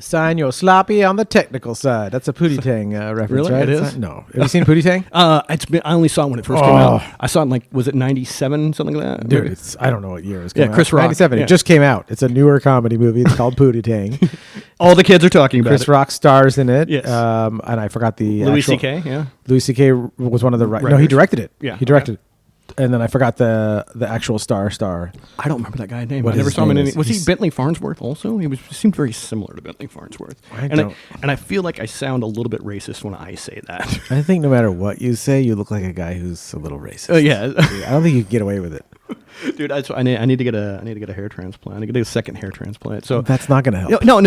Sign your sloppy on the technical side. That's a Pootie Tang reference, Really? right? It is? No. Have you seen Pootie Tang? I only saw it when it first came out. I saw it in was it 97, something like that? Dude, I don't know what year it was coming out. Chris Rock. 97. Yeah. It just came out. It's a newer comedy movie. It's called Pootie Tang. All the kids are talking about Chris it. Rock stars in it. Yes. And I forgot the Louis actual... C.K., yeah. Louis C.K. was one of the... No, he Writers. directed it. Yeah, He directed it. And then I forgot the actual star. I don't remember that guy's name. What I never his saw him in name any... is. Was he He's- Bentley Farnsworth also? He seemed very similar to Bentley Farnsworth. And I feel like I sound a little bit racist when I say that. I think no matter what you say, you look like a guy who's a little racist. Yeah. I don't think you can get away with it. Dude, I need to get a hair transplant. I need to get a second hair transplant. So That's not going to help. no.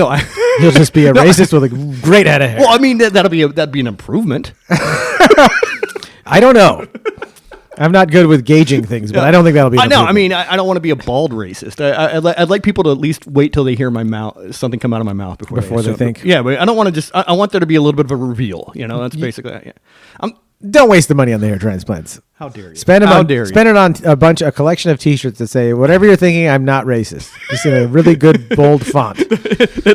You'll just be a racist with a great head of hair. Well, I mean that'd be an improvement. I don't know. I'm not good with gauging things, but I don't think that'll be. I know. I mean, I don't want to be a bald racist. I'd like people to at least wait till they hear my mouth, something come out of my mouth before they think. Yeah, but I don't want to just. I want there to be a little bit of a reveal. You know, that's basically. Yeah. Don't waste the money on the hair transplants. How dare you? Spend it on a collection of T-shirts that say whatever you're thinking. I'm not racist. Just in a really good bold font. The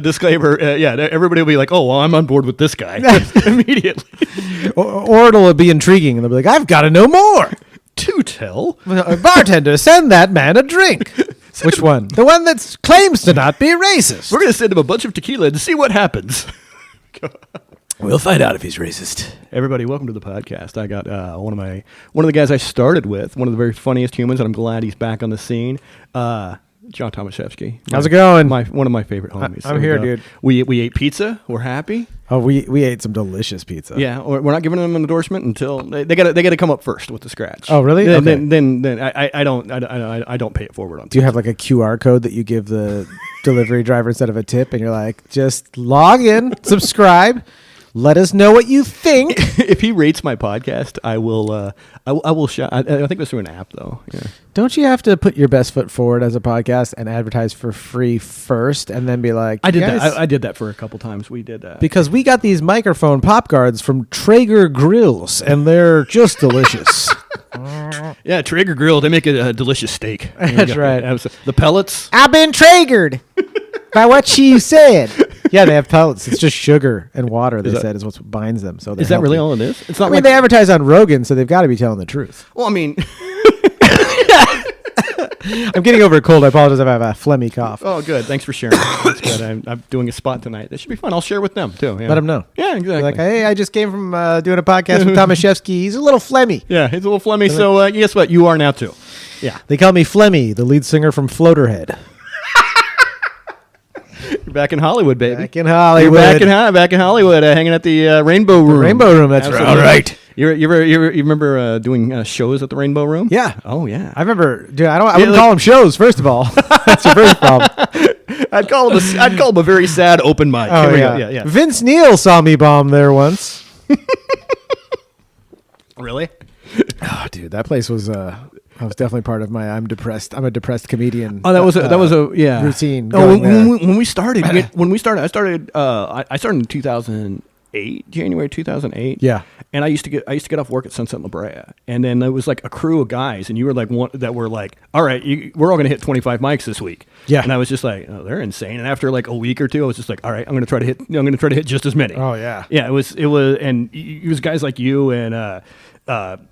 disclaimer. Yeah, everybody will be like, "Oh, well, I'm on board with this guy." Immediately. Or it'll be intriguing, and they'll be like, "I've got to know more." To tell. Bartender, send that man a drink. Which one? The one that claims to not be racist. We're gonna send him a bunch of tequila to see what happens. We'll find out if he's racist. Everybody, welcome to the podcast. I got one of the guys I started with, one of the very funniest humans, and I'm glad he's back on the scene. Jon Tomashfesky. How's it going? One of my favorite homies. I'm here, dude. We ate pizza. We're happy. Oh, we ate some delicious pizza. Yeah, we're not giving them an endorsement until they got to come up first with the scratch. Oh, really? Then, Okay. then I don't pay it forward on. Do you have like a QR code that you give the delivery driver instead of a tip, and you're like, just log in, subscribe. Let us know what you think. If he rates my podcast, I will. I will. I think that's through an app, though. Yeah. Don't you have to put your best foot forward as a podcast and advertise for free first, and then be like, I did guys, that. I did that for a couple times. We did that because we got these microphone pop guards from Traeger Grills, and they're just delicious. Yeah, Traeger Grill. They make a delicious steak. That's right. The pellets. I've been Traegered by what she said. Yeah, they have pellets. It's just sugar and water. They said is what binds them. So is that really all it is? It's not. I mean, they advertise on Rogan, so they've got to be telling the truth. Well, I mean, I'm getting over a cold. I apologize if I have a phlegmy cough. oh, good. Thanks for sharing. That's good. I'm doing a spot tonight. That should be fun. I'll share with them too. Yeah. Let them know. Yeah, exactly. Like, hey, I just came from doing a podcast with Tomashefsky. He's a little phlegmy. Yeah, he's a little phlegmy. So guess what? You are now too. Yeah. They call me Flemmy, the lead singer from Floaterhead. You're back in Hollywood, baby. Back in Hollywood. You're back in Hollywood, hanging at the Rainbow Room. Rainbow Room, that's right. All right. You remember doing shows at the Rainbow Room? Yeah. Oh yeah. I remember, dude. I wouldn't call them shows. First of all, that's your first problem. I'd call them a very sad open mic. Oh yeah. Vince Neil saw me bomb there once. Really? Oh, dude, that place was. I was definitely part of my. I'm depressed. I'm a depressed comedian. Oh, that was a yeah routine. Oh, when we started, I started in 2008, January 2008. Yeah. And I used to get off work at Sunset La Brea, and then there was like a crew of guys, and you were like one that were like, all right, we're all gonna hit 25 mics this week. Yeah. And I was just like, oh, they're insane. And after like a week or two, I was just like, all right, I'm gonna try to hit just as many. Oh yeah. Yeah. It was, and it was guys like you and.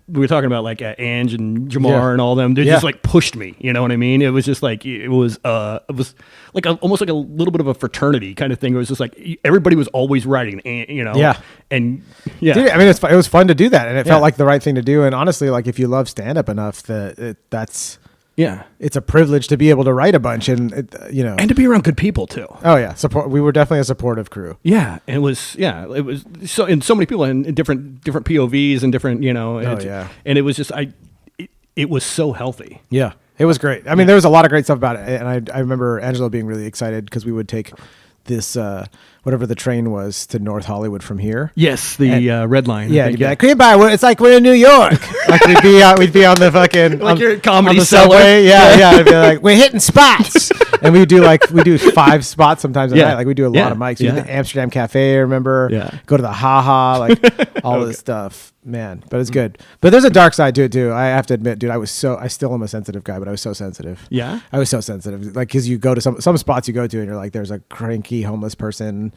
We were talking about like Ange and Jamar and all them. They just like pushed me. You know what I mean? It was just like it was like almost like a little bit of a fraternity kind of thing. It was just like everybody was always writing. You know. Yeah. And yeah. Dude, I mean, it was fun to do that, and it felt like the right thing to do. And honestly, like if you love stand up enough, that's. Yeah, it's a privilege to be able to write a bunch, and and to be around good people too. Oh yeah, we were definitely a supportive crew. Yeah, it was so many people in different POVs and different and it was just it was so healthy. Yeah, it was great. I mean, there was a lot of great stuff about it, and I remember Angelo being really excited because we would take this whatever the train was to North Hollywood from here. Yes, the Red Line. Yeah, you'd be like, cream pie. It's like we're in New York. Like we'd be on the fucking like your comedy on the cellar. Subway. Yeah. It'd be like we're hitting spots, and we do 5 spots sometimes a night. Like we do a lot of mics. We do the Amsterdam Cafe. Remember? Yeah. Go to the Ha Ha. Like all this stuff. Man, but it's good. But there's a dark side to it too. I have to admit, dude, I still am a sensitive guy, but I was so sensitive. Yeah? I was so sensitive. Like, cause you go to some spots you go to and you're like, there's a cranky homeless person,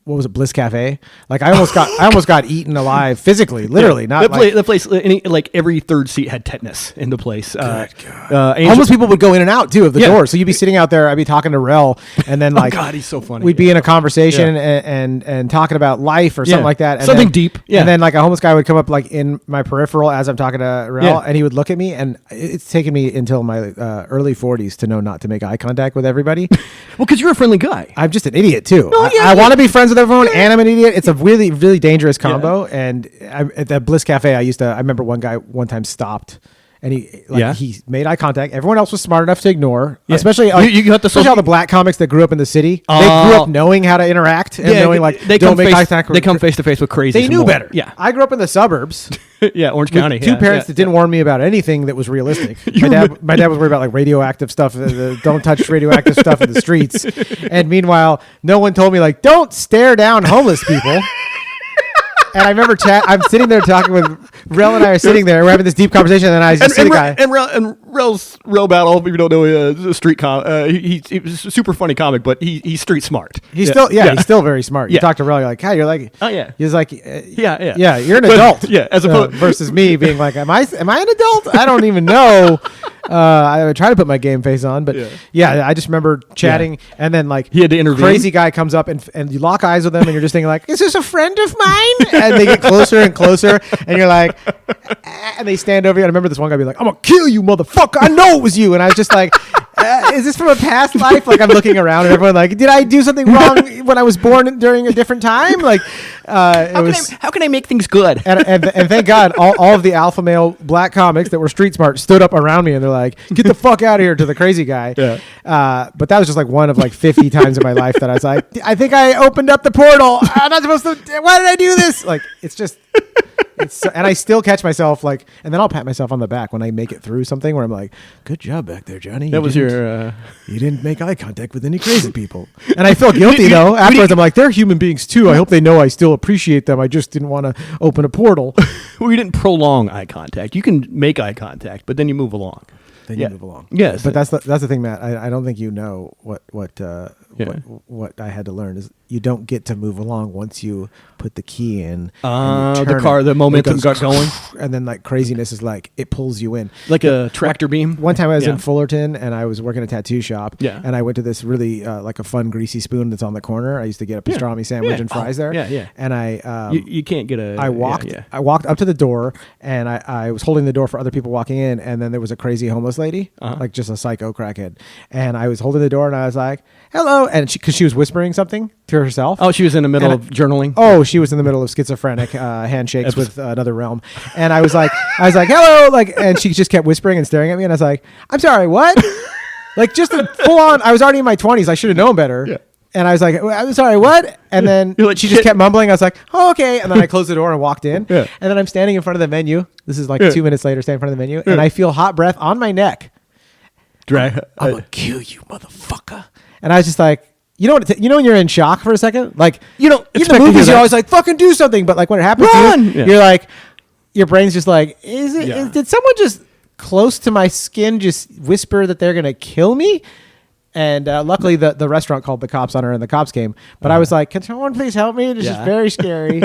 what was it, Bliss Cafe? Like I almost got eaten alive physically, literally. Not the place. Like every third seat had tetanus in the place. Homeless people would go in and out too of the door. So you'd be sitting out there. I'd be talking to Rel, and then like, oh God, he's so funny. We'd be in a conversation and talking about life or something like that. And something then, deep. Yeah. And then like a homeless guy would come up like in my peripheral as I'm talking to Rel, and he would look at me, and it's taken me until my early 40s to know not to make eye contact with everybody. Well, because you're a friendly guy. I'm just an idiot too. Oh, I want to be friends with everyone, and I'm an idiot. It's a really, really dangerous combo. Yeah. And at that Bliss Cafe, I remember one guy one time stopped, and he made eye contact. Everyone else was smart enough to ignore, especially especially all the black comics that grew up in the city. They grew up knowing how to interact and knowing like they don't make eye contact. They come face to face with crazy. They knew better. Yeah, I grew up in the suburbs. Yeah, Orange County. Two parents that didn't warn me about anything that was realistic. My dad was worried about like radioactive stuff. Don't touch radioactive stuff in the streets. And meanwhile, no one told me like don't stare down homeless people. And I remember I'm sitting there talking with Rel, and I are sitting there. We're having this deep conversation, and I just see the guy. And Rel Battle, if you don't know, a street he's a super funny comic, but he's street smart. He's still very smart. You talk to Rel, you're like, "Hi," you're like, "Oh yeah." He's like, "Yeah, you're an adult." Yeah, as opposed versus me being like, "Am I an adult? I don't even know." I would try to put my game face on, but I just remember chatting, and then like he had to intervene. Crazy guy comes up and you lock eyes with them, and you're just thinking like, "Is this a friend of mine?" And they get closer and closer, and you're like, and they stand over you. I remember this one guy being like, "I'm gonna kill you, motherfucker! I know it was you." And I was just like, "Is this from a past life?" Like I'm looking around, and everyone like, "Did I do something wrong when I was born during a different time?" Like, how can I make things good? And thank God, all of the alpha male black comics that were street smart stood up around me, and they're like, "Get the fuck out of here!" to the crazy guy. Yeah. But that was just like one of like 50 times in my life that I was like, "I think I opened up the portal. I'm not supposed to. Why did I do this?" Like it's just. And I still catch myself like, and then I'll pat myself on the back when I make it through something where I'm like, "Good job back there, Johnny. That was your. You didn't make eye contact with any crazy people." And I feel guilty though. Afterwards, I'm like, "They're human beings too. I hope they know I still appreciate them. I just didn't want to open a portal." Well, you didn't prolong eye contact. You can make eye contact, but then you move along. Then you move along. Yes, but that's the thing, Matt. I don't think you know what I had to learn is you don't get to move along once you put the key in. The momentum got going, and then like craziness is like it pulls you in like a tractor beam. One time I was in Fullerton and I was working a tattoo shop. Yeah. And I went to this really like a fun greasy spoon that's on the corner. I used to get a pastrami sandwich and fries there. Yeah. And I you can't get a. I walked up to the door and I was holding the door for other people walking in, and then there was a crazy homeless lady, like just a psycho crackhead, and I was holding the door and I was like, "Hello," and because she was whispering something to herself. Oh, she was in the middle of journaling. Oh, she was in the middle of schizophrenic handshakes with another realm, and I was like, "Hello," like, and she just kept whispering and staring at me, and I was like, "I'm sorry, what?" Like just a full on. I was already in my 20s. I should have known better. Yeah. And I was like, "I'm sorry, what?" And then she just kept mumbling. I was like, "Oh, okay." And then I closed the door and walked in. Yeah. And then I'm standing in front of the menu. This is like 2 minutes later, standing in front of the menu, and I feel hot breath on my neck. I'm gonna kill you, motherfucker. And I was just like, you know what? You know when you're in shock for a second, like in the movies, you're always like, "Fucking do something," but like when it happens to you, you're like, your brain's just like, did someone just close to my skin just whisper that they're gonna kill me? And luckily, the restaurant called the cops on her, and the cops came. But I was like, "Can someone please help me?" This is very scary.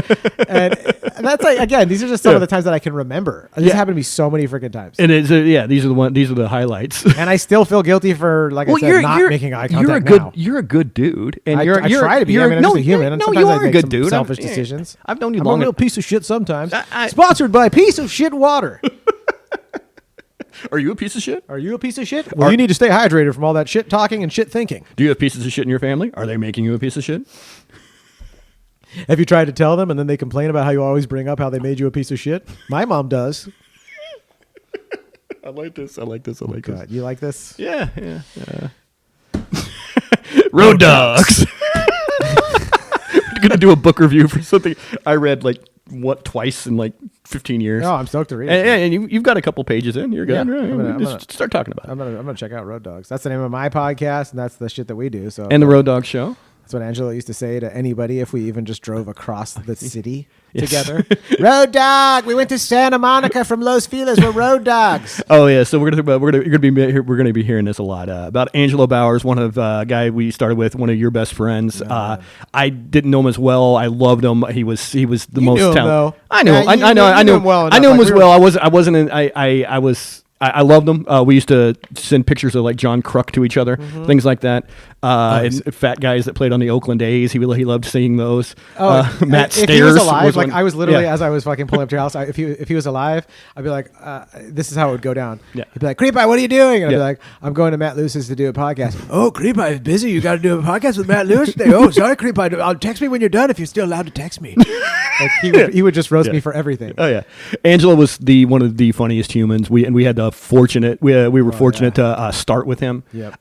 and that's like, again, these are just some of the times that I can remember. This happened to me so many freaking times. And it's these are the highlights. And I still feel guilty for I said, not making eye contact. You're a good dude, and I try to be. I'm just a human. And sometimes you I are make a good some dude. Selfish decisions. I've known you I'm long. a real piece of shit sometimes. Sponsored by Piece of Shit Water. Are you a piece of shit? Are you a piece of shit? Well, you need to stay hydrated from all that shit talking and shit thinking. Do you have pieces of shit in your family? Are they making you a piece of shit? Have you tried to tell them and then they complain about how you always bring up how they made you a piece of shit? My mom does. I like this. God, you like this? Yeah. Road Dogs. We're going to do a book review for something I read twice in 15 years. Oh, I'm stoked to read it. And you've got a couple pages in. You're good. Yeah, right? I'm gonna start talking about it. I'm gonna check out Road Dogs. That's the name of my podcast, and that's the shit that we do. So and the Road Dog Show. That's what Angelo used to say to anybody if we even just drove across the city together. Road dog. We went to Santa Monica from Los Feliz. We're road dogs. Oh yeah, so we're gonna be hearing this a lot about Angelo Bowers, one of guy we started with, one of your best friends. I didn't know him as well. I loved him. He was the most talented. I knew him. I knew him well. I knew him as well. I loved them. We used to send pictures of like John Kruk to each other, things like that. Fat guys that played on the Oakland A's. He loved seeing those. Matt Stairs. If he was alive, I was literally as I was fucking pulling up to your house. If he was alive, I'd be like, this is how it would go down. Yeah. He'd be like, Creepy, what are you doing? And I'd be like, I'm going to Matt Lewis's to do a podcast. Oh, Creepy is busy. You got to do a podcast with Matt Lewis today. Oh, sorry, Creepy. I'll text me when you're done if you're still allowed to text me. Like he would just roast me for everything. Oh yeah, Angelo was one of the funniest humans. We had the fortunate we were fortunate to start with him. Yep.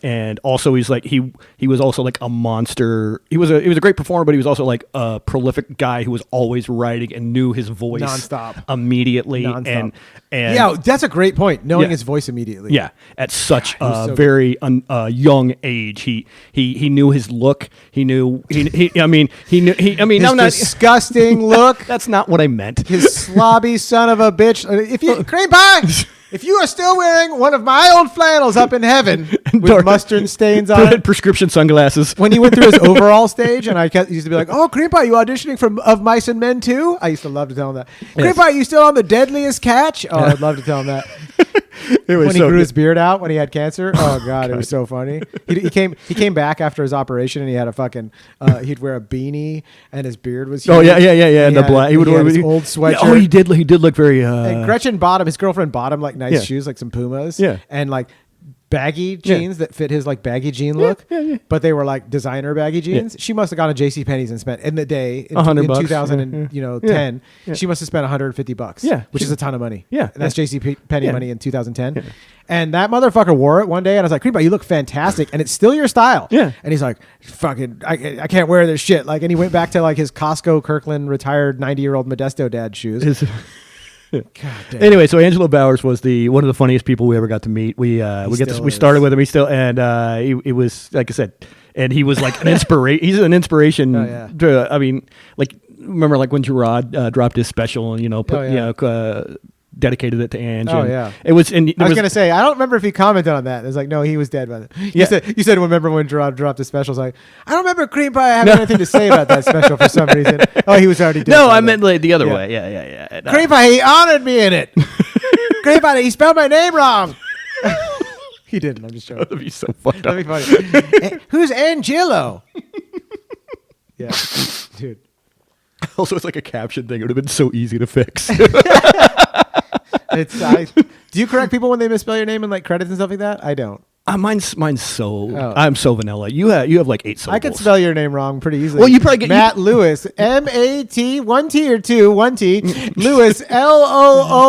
And also he's like he was also like a monster. He was a great performer, but he was also like a prolific guy who was always writing and knew his voice nonstop immediately. Nonstop. And yeah, that's a great point. Knowing his voice immediately. Yeah, at such a very young age, he knew his look. He knew his disgusting look. That's not what I meant. His slobby son of a bitch. If you cream pie, if you are still wearing one of my old flannels up in heaven with mustard stains on it, prescription sunglasses. When he went through his overall stage, and I used to be like, "Oh, cream pie, you auditioning for Of Mice and Men too?" I used to love to tell him that. Cream pie, you still on The Deadliest Catch? Oh, I'd love to tell him that. When he grew his beard out when he had cancer. Oh God, it was so funny. He came back after his operation and he had a fucking he'd wear a beanie and his beard was huge. Oh yeah. And the black. He would wear his old sweatshirt. Yeah, he did look very. And Gretchen bought him. His girlfriend bought him like nice shoes, like some Pumas. Yeah. And like baggy jeans that fit his like baggy jean look. But they were like designer baggy jeans. She must have gone to JCPenney's and spent in the day in 2010. She must have spent $150. Yeah, which is a ton of money. Yeah, and that's JCPenney money in 2010. Yeah. And that motherfucker wore it one day, and I was like, "Creepy, you look fantastic, and it's still your style." Yeah. And he's like, "Fucking, I can't wear this shit." Like, and he went back to like his Costco Kirkland retired 90-year-old Modesto dad shoes. God damn. Anyway, so Angelo Bowers was one of the funniest people we ever got to meet. We started with him. He was, like I said, and he was like an inspiration. He's an inspiration. Remember like when Gerard dropped his special and dedicated it to Ange. Oh yeah, it was. And I was gonna say I don't remember if he commented on that. It's like no, he was dead by then. You said remember when Gerard dropped his special? It's like I don't remember Cream Pie having anything to say about that special for some reason. Oh, he was already dead. No, I meant like the other way. Yeah. Cream Pie, he honored me in it. Cream Pie, he spelled my name wrong. He didn't. I'm just joking. That'd be so fucked up. That'd be funny. Who's Angelo? Yeah, dude. Also, it's like a caption thing. It would have been so easy to fix. Do you correct people when they misspell your name in like credits and stuff like that? I don't. Mine's so. Oh. I'm so vanilla. You have like 8 syllables. I could spell your name wrong pretty easily. Well, you probably get Matt Lewis, M-A-T, 1 T or 2, 1 T. Lewis, L-O-O-O-S.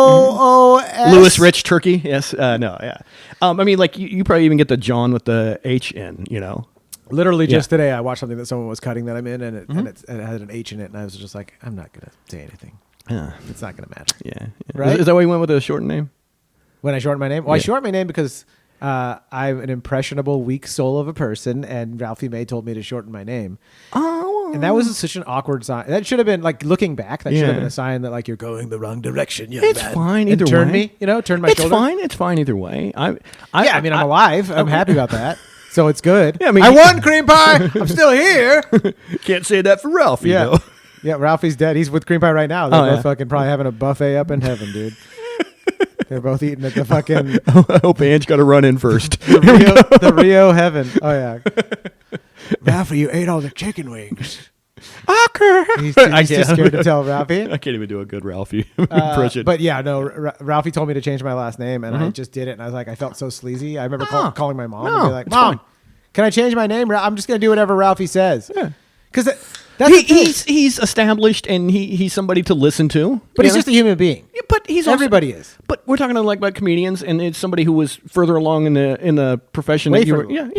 Lewis Rich Turkey. Yes. No. Yeah. I mean, like you probably even get the John with the H in. You know. Literally just today, I watched something that someone was cutting that I'm in, and it had an H in it, and I was just like, I'm not gonna say anything. Yeah. It's not gonna matter. Yeah. Right? Is that why you went with a shortened name? When I shortened my name? Well, I shortened my name because I'm an impressionable, weak soul of a person, and Ralphie May told me to shorten my name. Oh. And that was such an awkward sign. That should have been, like, looking back, that should have been a sign that, like, you're going the wrong direction, young It's man. fine either way. Turn me, turn my shoulder. It's fine either way. I'm alive. I'm happy about that. So it's good. Yeah, I mean, I won, Cream Pie. I'm still here. Can't say that for Ralphie, though. Yeah, Ralphie's dead. He's with Cream Pie right now. They're both fucking probably having a buffet up in heaven, dude. They're both eating at the fucking... I hope Ange got to run in first. the Rio heaven. Oh, yeah. Ralphie, you ate all the chicken wings. Okay. He's too scared to tell Ralphie. I can't even do a good Ralphie impression. But yeah, no, Ralphie told me to change my last name, and I just did it, and I was like, I felt so sleazy. I remember calling my mom and be like, Mom, can I change my name? I'm just going to do whatever Ralphie says. Yeah. Because he's established, and he's somebody to listen to. But he's just a human being. Yeah, but everybody is. But we're talking about comedians, and it's somebody who was further along in the profession. He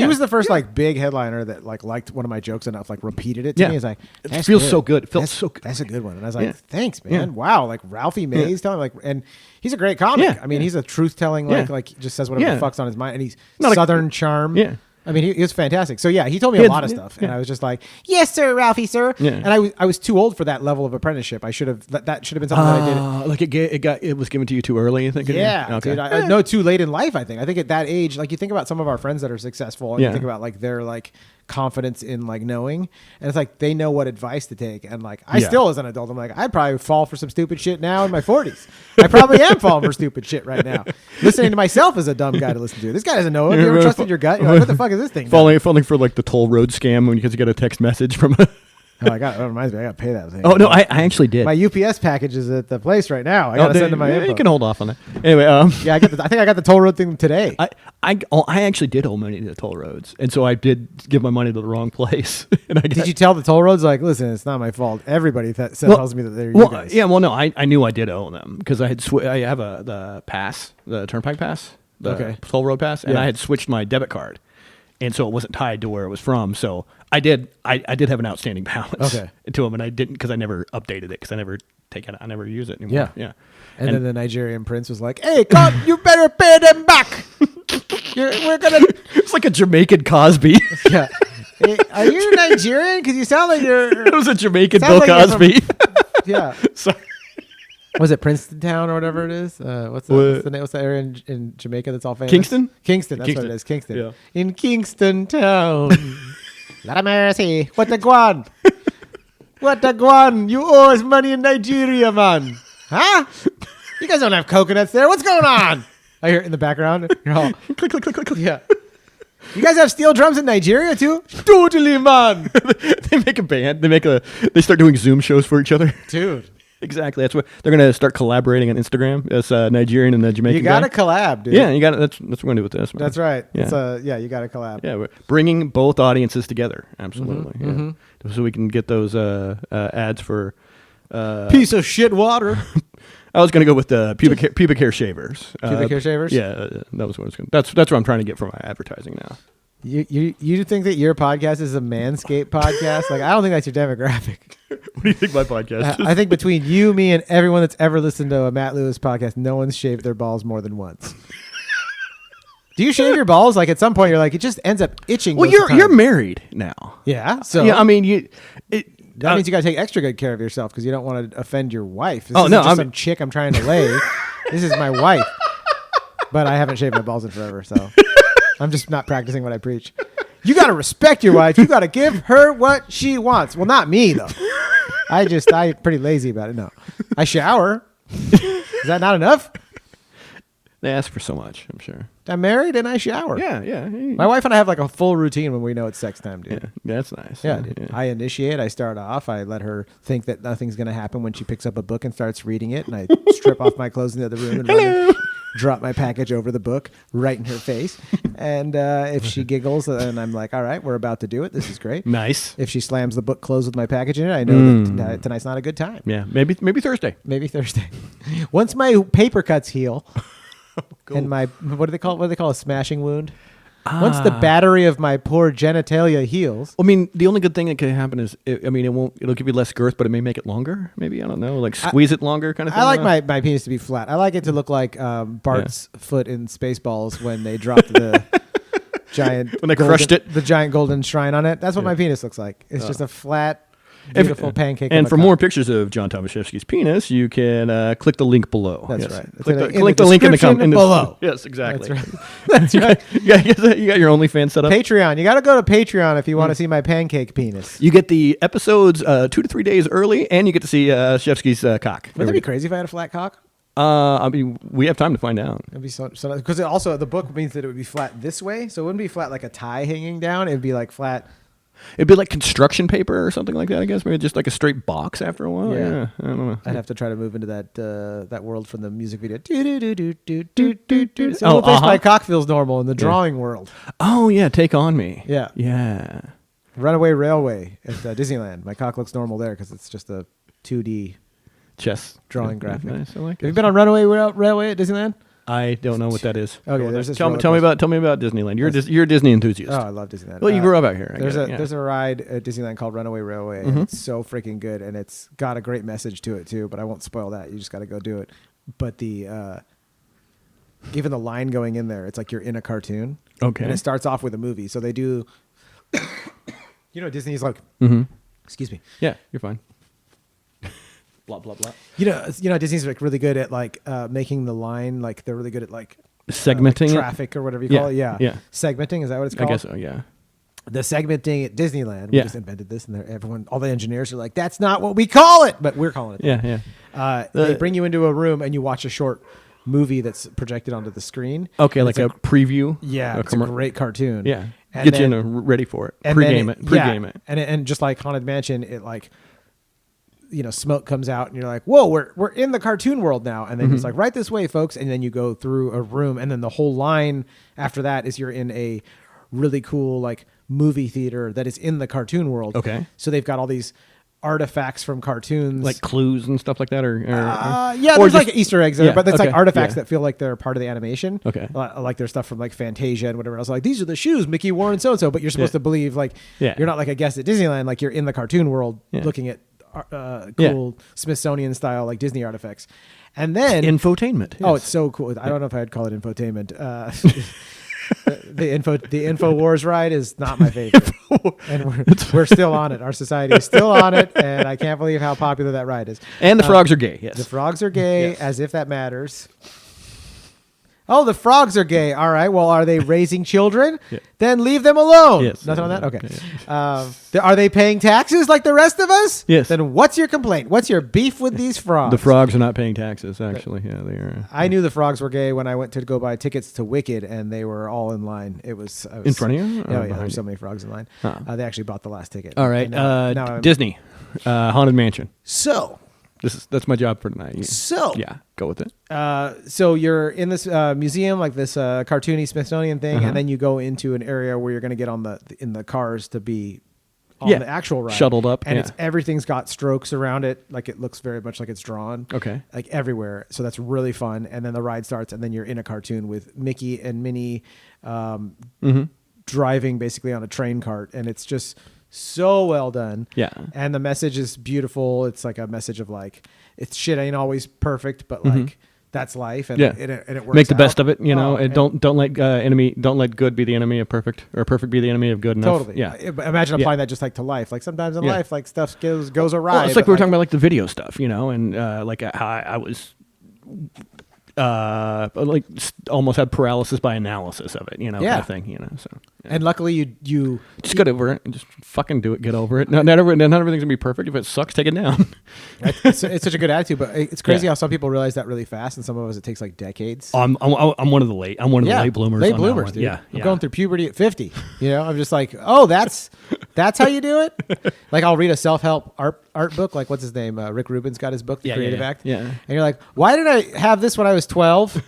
was the first like big headliner that like liked one of my jokes enough, like repeated it to me. He's like, it feels so good. It felt so good. That's a good one. And I was like, thanks, man. Yeah. Wow, like Ralphie May's telling like, and he's a great comic. I mean, he's a truth telling like just says whatever the fuck's on his mind, and he's not Southern charm. Yeah. I mean, he was fantastic. So yeah, he told me a lot of stuff, and I was just like, "Yes, sir, Ralphie, sir." Yeah. And I was too old for that level of apprenticeship. I should have that should have been something that I did. Like it was given to you too early. You think? Yeah, dude. No, too late in life. I think at that age, like you think about some of our friends that are successful, and you think about like their like confidence in like knowing, and it's like they know what advice to take. And like I still, as an adult, I'm like I'd probably fall for some stupid shit now in my 40s. I probably am falling for stupid shit right now. Listening to myself is a dumb guy to listen to. This guy doesn't know. Have you ever trusted your gut? You're like, what the fuck is this thing? Falling for like the toll road scam when you get a text message from. That reminds me, I got to pay that thing. Oh no, I actually did. My UPS package is at the place right now. I got to send them my info. You can hold off on that. Anyway, yeah, I think I got the toll road thing today. I actually did owe money to the toll roads, and so I did give my money to the wrong place. And did you tell the toll roads like, listen, it's not my fault? Everybody tells me that they're you guys. Yeah, well, no, I knew I did owe them because I have the pass, the turnpike pass, the toll road pass, and I had switched my debit card. And so it wasn't tied to where it was from. So I did have an outstanding balance to him, and I didn't because I never updated it because I never use it anymore. Yeah. And then the Nigerian prince was like, "Hey, you better pay them back. We're gonna." It's like a Jamaican Cosby. Yeah. Hey, are you Nigerian? Because you sound like you're. It was a Jamaican Bill Cosby. Yeah. Sorry. Was it Princeton Town or whatever it is? What's the name? What's the area in Jamaica that's all famous? Kingston. That's what it is. Kingston. Yeah. In Kingston Town. Lot of mercy. What the guan? What the guan? You owe us money in Nigeria, man. Huh? You guys don't have coconuts there. What's going on? I hear it in the background. You're all click, click, click, click, click. Yeah. You guys have steel drums in Nigeria too? Totally, man. They make a band. They start doing Zoom shows for each other. Dude. Exactly. That's what they're going to start collaborating on Instagram. As Nigerian and the Jamaican. You got to collab, dude. Yeah, you got. That's what we're going to do with this. Man. That's right. Yeah, you got to collab. Yeah, we're bringing both audiences together. Absolutely. Mm-hmm. So we can get those ads for piece of shit water. I was going to go with the pubic hair shavers. Pubic hair shavers. Yeah, that was what I was going. That's what I'm trying to get for my advertising now. You think that your podcast is a Manscaped podcast? Like, I don't think that's your demographic. What do you think my podcast is? I think between you, me, and everyone that's ever listened to a Matt Lewis podcast, no one's shaved their balls more than once. Do you shave your balls? Like, at some point, you're like, it just ends up itching. Well, you're married now. Yeah. So yeah, I mean, that means you got to take extra good care of yourself because you don't want to offend your wife. This isn't just some chick I'm trying to lay. This is my wife. But I haven't shaved my balls in forever, so I'm just not practicing what I preach. You got to respect your wife. You got to give her what she wants. Well, not me, though. I'm pretty lazy about it. No. I shower. Is that not enough? They ask for so much, I'm sure. I'm married and I shower. Yeah. My wife and I have like a full routine when we know it's sex time, dude. Yeah, that's nice. Yeah, dude. I initiate. I start off. I let her think that nothing's going to happen when she picks up a book and starts reading it. And I strip off my clothes in the other room and drop my package over the book right in her face. And if she giggles, then I'm like, all right, we're about to do it. This is great. Nice. If she slams the book closed with my package in it, I know that tonight's not a good time. Yeah, maybe Thursday. Maybe Thursday. Once my paper cuts heal... Cool. And my what do they call a smashing wound? Once the battery of my poor genitalia heals. I mean, the only good thing that could happen is, it'll give you less girth, but it may make it longer. Maybe, I don't know, like squeeze it longer kind of thing. I like my penis to be flat. I like it to look like Bart's foot in Spaceballs when they dropped the giant when they crushed it, the giant golden shrine on it. That's what my penis looks like. It's just a flat, beautiful pancake. And for more pictures of Jon Tomashefsky's penis, you can click the link below. That's right. Click the link in the comment below. Yes, exactly. That's right. That's right. You got your OnlyFans set up. Patreon. You got to go to Patreon if you want to see my pancake penis. You get the episodes 2 to 3 days early, and you get to see Shefsky's cock. Wouldn't that be crazy if I had a flat cock? I mean, we have time to find out. It'd be so because also the book means that it would be flat this way, so it wouldn't be flat like a tie hanging down. It'd be like flat. It'd be like construction paper or something like that, I guess. Maybe just like a straight box after a while. Yeah. I don't know. I'd have to try to move into that world from the music video. It's the only place my cock feels normal in the drawing world. Oh, yeah. Take On Me. Yeah. Yeah. Runaway Railway at Disneyland. My cock looks normal there because it's just a 2D chess drawing graphic. Nice. I like it. Have you been on Runaway Railway at Disneyland? I don't know what that is. Okay, there's this tell me about Disneyland. You're a Disney enthusiast. Oh, I love Disneyland. Well, you grew up out here. There's a ride at Disneyland called Runaway Railway. And it's so freaking good, and it's got a great message to it too. But I won't spoil that. You just got to go do it. But the even the line going in there, it's like you're in a cartoon. Okay. And it starts off with a movie. So they do, Disney's like, excuse me. Yeah, you're fine. Blah, blah, blah. Disney's like really good at like making the line, like they're really good at like segmenting like traffic or whatever you call it. Yeah. Yeah. Segmenting, is that what it's called? I guess so, yeah. The segmenting at Disneyland. We just invented this, and all the engineers are like, "That's not what we call it," but we're calling it. Yeah, yeah. They bring you into a room and you watch a short movie that's projected onto the screen. Okay, like a preview. Yeah, it's a great cartoon. Yeah, and get you ready for it. Pre-game it. And just like Haunted Mansion, it like, smoke comes out and you're like, whoa, we're in the cartoon world now. And then it's like, right this way, folks. And then you go through a room, and then the whole line after that is you're in a really cool like movie theater that is in the cartoon world. Okay. So they've got all these artifacts from cartoons, like clues and stuff like that, or there's like Easter eggs there, but it's like artifacts that feel like they're part of the animation. Okay. Like there's stuff from like Fantasia and whatever else. Like, these are the shoes Mickey wore and so, but you're supposed to believe like you're not like a guest at Disneyland, like you're in the cartoon world looking at cool Smithsonian style like Disney artifacts. And then infotainment. Oh, it's so cool. I don't know if I'd call it infotainment. The Info Wars ride is not my favorite, and we're still on it. Our society is still on it, and I can't believe how popular that ride is. And the frogs are gay. Yes, the frogs are gay, as if that matters. Oh, the frogs are gay. All right. Well, are they raising children? Then leave them alone. Yes. Nothing on that? Okay. Are they paying taxes like the rest of us? Yes. Then what's your complaint? What's your beef with these frogs? The frogs are not paying taxes, actually. Yeah, they are. I knew the frogs were gay when I went to go buy tickets to Wicked, and they were all in line. I was in front of you? Oh, yeah. There's so many frogs in line. They actually bought the last ticket. All right. Now Disney, Haunted Mansion. So... That's my job for tonight. So yeah, go with it. So you're in this museum, like this cartoony Smithsonian thing, and then you go into an area where you're going to get in the cars to be on the actual ride, shuttled up, and everything's got strokes around it, like it looks very much like it's drawn. Okay, like everywhere. So that's really fun. And then the ride starts, and then you're in a cartoon with Mickey and Minnie driving basically on a train cart, and it's just so well done. Yeah. And the message is beautiful. It's like a message of like, it's shit ain't always perfect, but like that's life. And, and it works. Make the best out. of it, and don't let good be the enemy of perfect, or perfect be the enemy of good enough. Totally. Yeah. Imagine applying that just like to life. Like sometimes in life, like stuff goes awry. Well, it's like we were talking about like the video stuff, and like how I was like almost had paralysis by analysis of it, kind of thing, so. Yeah. And luckily you just get over it and just fucking do it, get over it. Not everything's gonna be perfect. If it sucks, take it down. It's such a good attitude, but it's crazy how some people realize that really fast, and some of us it takes like decades. I'm one of the late bloomers. Late bloomers, dude. I'm going through puberty at 50. I'm just like, oh, that's how you do it. Like I'll read a self-help art book, like what's his name? Rick Rubin's got his book, The Creative Act. Yeah. And you're like, why did I have this when I was 12?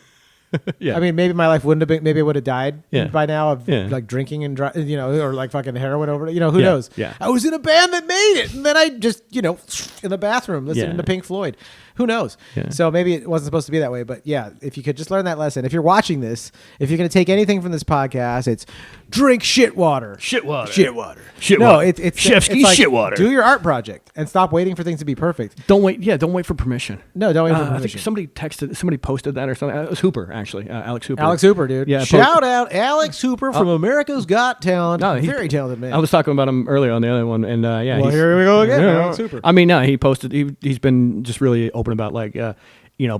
Yeah. I mean, maybe my life wouldn't have been. Maybe I would have died by now of like drinking and or like fucking heroin over. Who knows? Yeah. I was in a band that made it, and then I just in the bathroom listening to Pink Floyd. Who knows? Yeah. So maybe it wasn't supposed to be that way. But yeah, if you could just learn that lesson. If you're watching this, if you're going to take anything from this podcast, it's drink shit water. Shit water. Shit water. Shit no, water. it's Chefsky like, shit water. Do your art project and stop waiting for things to be perfect. Don't wait. Yeah, don't wait for permission. No, don't wait for permission. I think somebody posted that or something. It was Hooper, actually. Alex Hooper. Alex Hooper, dude. Yeah. Shout out Alex Hooper from America's Got Talent. No, very talented man. I was talking about him earlier on the other one, and Well, here we go again. Alex Hooper. I mean, no, he posted. He's been just really open about like.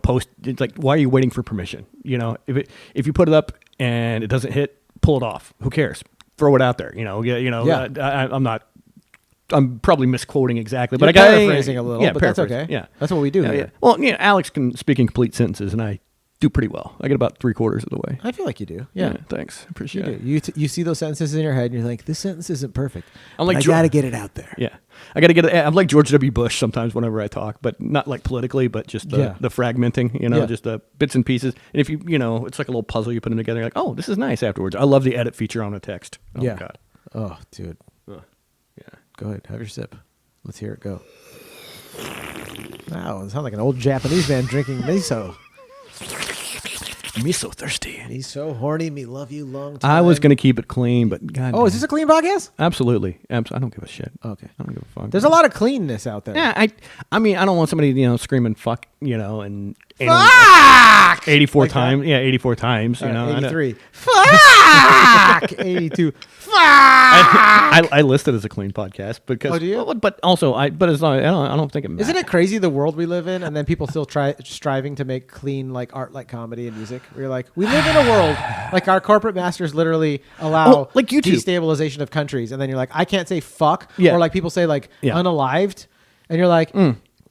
Post. It's like, why are you waiting for permission? If you put it up and it doesn't hit, pull it off. Who cares? Throw it out there. I'm not. I'm probably misquoting exactly, but You're paraphrasing a little. Yeah, but that's okay. Yeah, that's what we do. Yeah. Well, Alex can speak in complete sentences, and I do pretty well. I get about 3/4 of the way. I feel like you do. Yeah, thanks. Appreciate it. You see those sentences in your head, and you're like, this sentence isn't perfect. I'm like, I got to get it out there. Yeah. I got to get it. I'm like George W. Bush sometimes whenever I talk, but not like politically, but just the fragmenting, just the bits and pieces. And if you, it's like a little puzzle you put them together. You're like, oh, this is nice afterwards. I love the edit feature on a text. Oh, God. Oh, dude. Yeah. Go ahead. Have your sip. Let's hear it go. Wow. It sounds like an old Japanese man drinking miso. Me so thirsty. He's so horny. Me love you long time. I was going to keep it clean, but God. Oh, is this a clean podcast? Absolutely. I don't give a shit. Okay. I don't give a fuck. There's a lot of cleanness out there. Yeah, I mean, I don't want somebody, screaming fuck, and Fuck! 84 Like times. Yeah, 84 times, 83. Fuck! 82. Fuck! I list it as a clean podcast because. Oh, do you? But also, but it's not. I don't think it matters. Isn't it crazy the world we live in, and then people still striving to make clean like art, like comedy and music? We're like, we live in a world like our corporate masters literally allow like YouTube. destabilization of countries, and then you're like, I can't say fuck, Yeah. or like people say like Yeah. unalived, and you're like.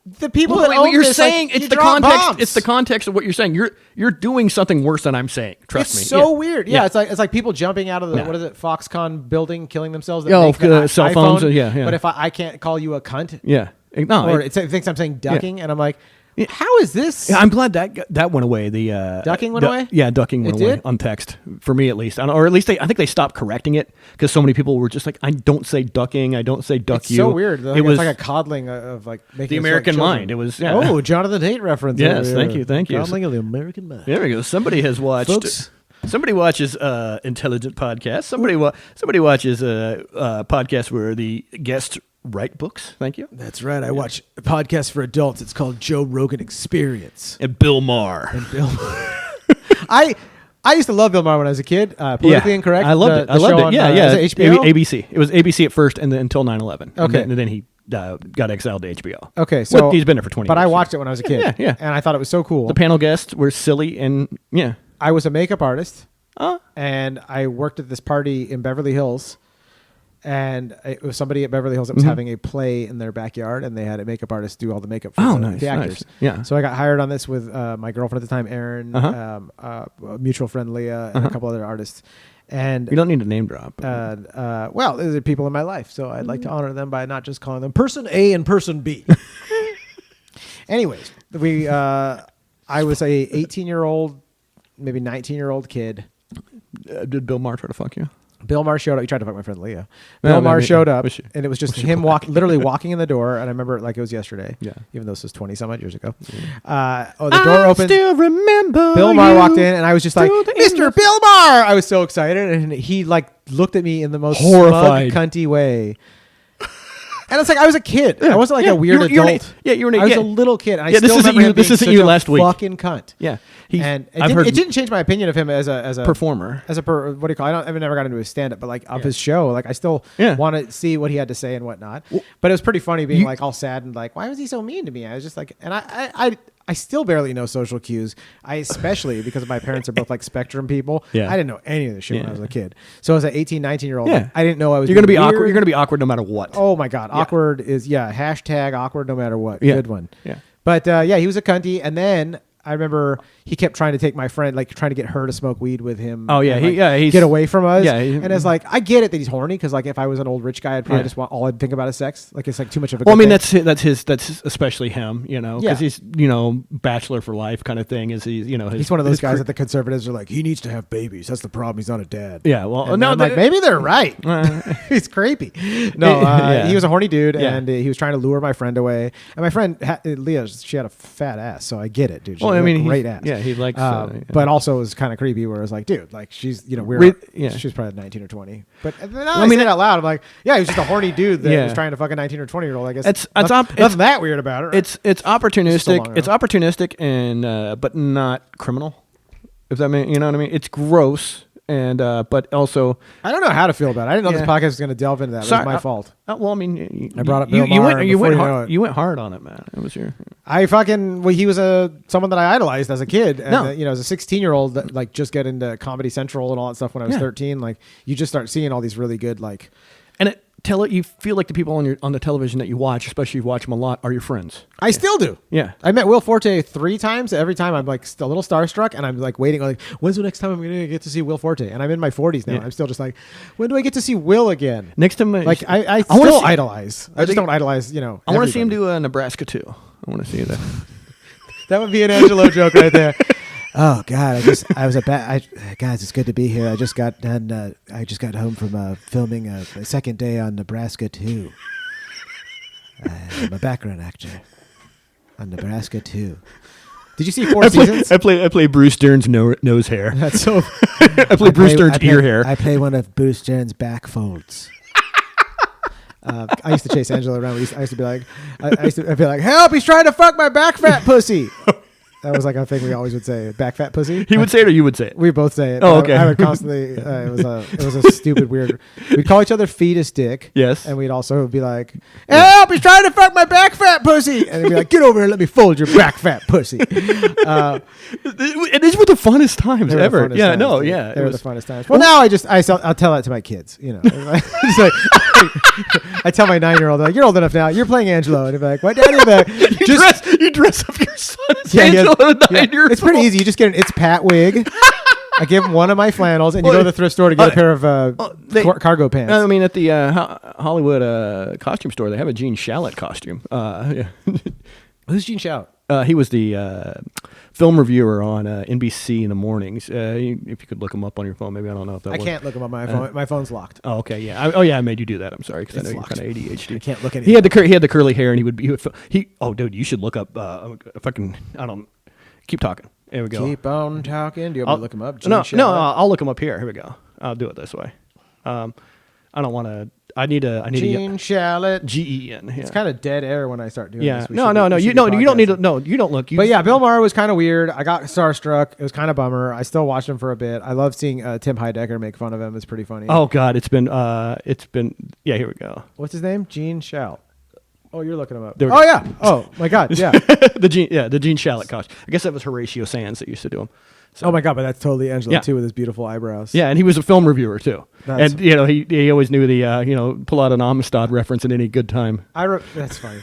The people that What own you're this, saying, like, it's you the drop context. bombs. It's the context of what you're saying. You're doing something worse than I'm saying. Trust me. It's so Yeah. weird. Yeah, it's like people jumping out of the what is it, Foxconn building, killing themselves. That Oh, make the cell iPhone. phones, yeah. But if I can't call you a cunt, Yeah. No. or it thinks I'm saying ducking, and I'm like, how is this? I'm glad that went away. The Ducking went away? Yeah, ducking went It away did? on text for me at least, or at least I think they stopped correcting it because so many people were just like, I don't say ducking, I don't say duck It's you. so weird. Like, It was it's like a coddling of like making the us American like children. mind. It was Oh, Jonathan Haidt reference. Yes, over thank here. you, thank you. Coddling of the American mind. There we go. Somebody has watched. Folks. Somebody watches intelligent podcasts. Somebody watches a podcast where the guests write books. Thank you. That's right. I watch a podcast for adults. It's called Joe Rogan Experience. And Bill Maher. Bill, I used to love Bill Maher when I was a kid. Politically Incorrect. I loved it. I loved it. Yeah. Was it HBO? ABC. It was ABC at first, and then until 9/11. Okay. And then he got exiled to HBO. Okay, so he's been there for 20 years. But I watched it when I was a kid. Yeah. And I thought it was so cool. The panel guests were silly and yeah. I was a makeup artist, and I worked at this party in Beverly Hills. And it was somebody at Beverly Hills that was having a play in their backyard, and they had a makeup artist do all the makeup for the actors. Nice. Yeah. So I got hired on this with my girlfriend at the time, Erin, a mutual friend, Leah, and a couple other artists. And You don't need to name drop. well, these are people in my life, so I'd like to honor them by not just calling them Person A and Person B. Anyways, I was a 18-year-old, maybe 19-year-old kid. Did Bill Maher try to fuck you? Bill Maher showed up. He tried to fuck my friend Leah. No, Bill Maher maybe- showed up, was she- and it was just was she him literally walking in the door. And I remember it like it was yesterday. Yeah. Even though this was 20 some odd years ago. The door opened. Still remember Bill Maher you walked in, and I was just like, through the Mr. Bill Maher! I was so excited, and he like looked at me in the most Horrified. smug, cunty way. And it's like I was a kid. I wasn't like a weird you were an- adult. yeah, you were an- I was yeah. a little kid. And I Yeah, this still isn't remember you- him this being isn't such you a last week. fucking cunt. Yeah. And I've heard it didn't change my opinion of him as a performer. as a what do you call it? I've never got into his stand up, but like of his show, like I still Yeah. want to see what he had to say and whatnot. But it was pretty funny being like all sad and like, why was he so mean to me? I was just like, and I still barely know social cues. I especially because my parents are both like spectrum people. Yeah. I didn't know any of this shit when Yeah. I was a kid. So as an 18, 19-year-old, Yeah. I didn't know I was You're gonna be being awkward. weird. You're gonna be awkward no matter what. Oh my God. Awkward is, hashtag awkward no matter what. Yeah. Good one. Yeah. But he was a cunty. And then I remember he kept trying to take my friend, like trying to get her to smoke weed with him. Oh, yeah, and, he- like, he's- get away from us. yeah, and it's like, I get it that he's horny. Cause like if I was an old rich guy, I'd probably just want, all I'd think about is sex. Like it's like too much of a Well, I good mean, thing. that's especially him, because Yeah. he's, bachelor for life kind of thing. Is he, He's one of those guys that the conservatives are like, he needs to have babies. That's the problem. He's not a dad. Yeah, well, And no, I'm like, maybe they're right. He's creepy. No, Yeah. he was a horny dude, Yeah. and he was trying to lure my friend away. And my friend Leah, she had a fat ass, so I get it, dude. She Well, had I a mean, great ass. yeah, he likes, but also it was kind of creepy. Where it was like, dude, like she's, we're, she's probably 19 or 20. But then I mean, say it out loud. I'm like, yeah, he was just a horny dude that was trying to fuck a 19 or 20-year-old. I guess nothing that weird about it. It's opportunistic. It's ago. opportunistic and but not criminal. If that mean, you know what I mean? It's gross and but also I don't know how to feel about it. I didn't know Yeah. this podcast was going to delve into that. It was my fault. well, I mean, I brought up Bill Maher, and you before went you know hard. it- You went hard on it, man. It was your. He was someone that I idolized as a kid. And, No. as a 16-year-old that like just get into Comedy Central and all that stuff when I was 13, like you just start seeing all these really good, like, And you feel like the people on the television that you watch, especially if you watch them a lot, are your friends. I still do. Yeah. I met Will Forte 3 times. Every time I'm like a little starstruck and I'm like waiting, like, when's the next time I'm going to get to see Will Forte? And I'm in my 40s now. Yeah. I'm still just like, when do I get to see Will again? Next time, Like I wanna still see- idolize. I just don't idolize, I want to see him do Nebraska too. I want to see that. That would be an Angelo joke right there. Oh God! Guys, it's good to be here. I just got done. I just got home from filming a second day on Nebraska 2. I'm a background actor on Nebraska 2. Did you see Four Seasons? I play Bruce Dern's nose hair. That's so. I play Bruce Dern's ear hair. I play one of Bruce Dern's back folds. I used to chase Angelo around. I used to be like, I'd be like, help! He's trying to fuck my back fat pussy. That was like a thing we always would say. Back fat pussy. He would say it, or you would say it. We both say it. Oh, okay. I would constantly. It was a stupid weird. We'd call each other fetus dick. Yes. And we'd also be like, help! He's trying to fuck my back fat pussy. And he'd be like, get over here, let me fold your back fat pussy. And these were the funnest times ever. They Yeah, were the funnest times. Well, now I'll tell that to my kids. You know, it's like, I tell my 9-year-old, like, you're old enough now. You're playing Angelo, and they'd be like, what, Daddy? Like, you dress up your son as Angelo, the 9-year-old. It's pretty easy. You just get an It's Pat wig. I give him one of my flannels, and you go to the thrift store to get a pair of cargo pants. I mean, at the Hollywood costume store, they have a Gene Shalit costume. Yeah. Who's Gene Shalit? He was the film reviewer on NBC in the mornings. If you could look him up on your phone, maybe I don't know if that. I can't look him up on my phone. My phone's locked. Oh, okay, yeah. I made you do that. I'm sorry because I know you're kind of ADHD. I can't look at it. He had the curly hair, and oh, dude, you should look up. Keep talking. There we go. Keep on talking. Do you want me to look him up? No, I'll look him up here. Here we go. I'll do it this way. I don't want to. I need Gene Shalit. GEN. Yeah. It's kind of dead air when I start doing this. You don't need to. No, you don't look. But yeah, Bill Maher was kind of weird. I got starstruck. It was kind of bummer. I still watched him for a bit. I love seeing Tim Heidecker make fun of him. It's pretty funny. Oh God, it's been. Yeah, here we go. What's his name? Gene Shalit. Oh, you're looking him up. Oh yeah. Oh my God. Yeah. the Gene Shalit costume. I guess that was Horatio Sands that used to do him. So. Oh my God, but that's totally Angelo too, with his beautiful eyebrows. Yeah, and he was a film reviewer too. And he always knew the pull out an Amistad reference at any good time. That's funny.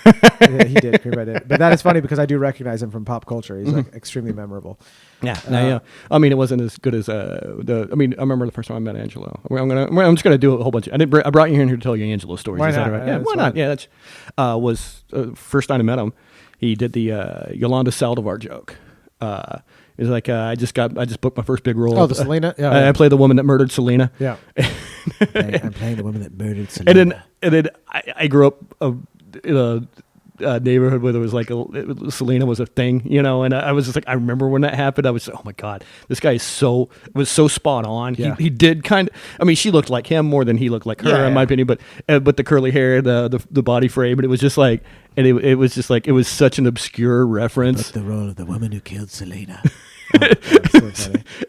He did. But that is funny because I do recognize him from pop culture. He's like extremely memorable. Yeah. I mean, it wasn't as good as I remember the first time I met Angelo. I'm just gonna do a whole bunch. I brought you here to tell you Angelo stories. Why Is not? that right? Yeah, why not? Yeah, that's was first time I met him. He did the Yolanda Saldivar joke. It was like I just booked my first big role. Oh, the Selena. Yeah, I played the woman that murdered Selena. Yeah, I'm playing the woman that murdered Selena. And then I grew up in a neighborhood where there was like Selena was a thing, and I was just like, I remember when that happened. I was like, oh my God, this guy was so spot on. Yeah. He did kind of. I mean, she looked like him more than he looked like her, in my opinion. But the curly hair, the body frame, and it was just like, and it was just like it was such an obscure reference. But the role of the woman who killed Selena.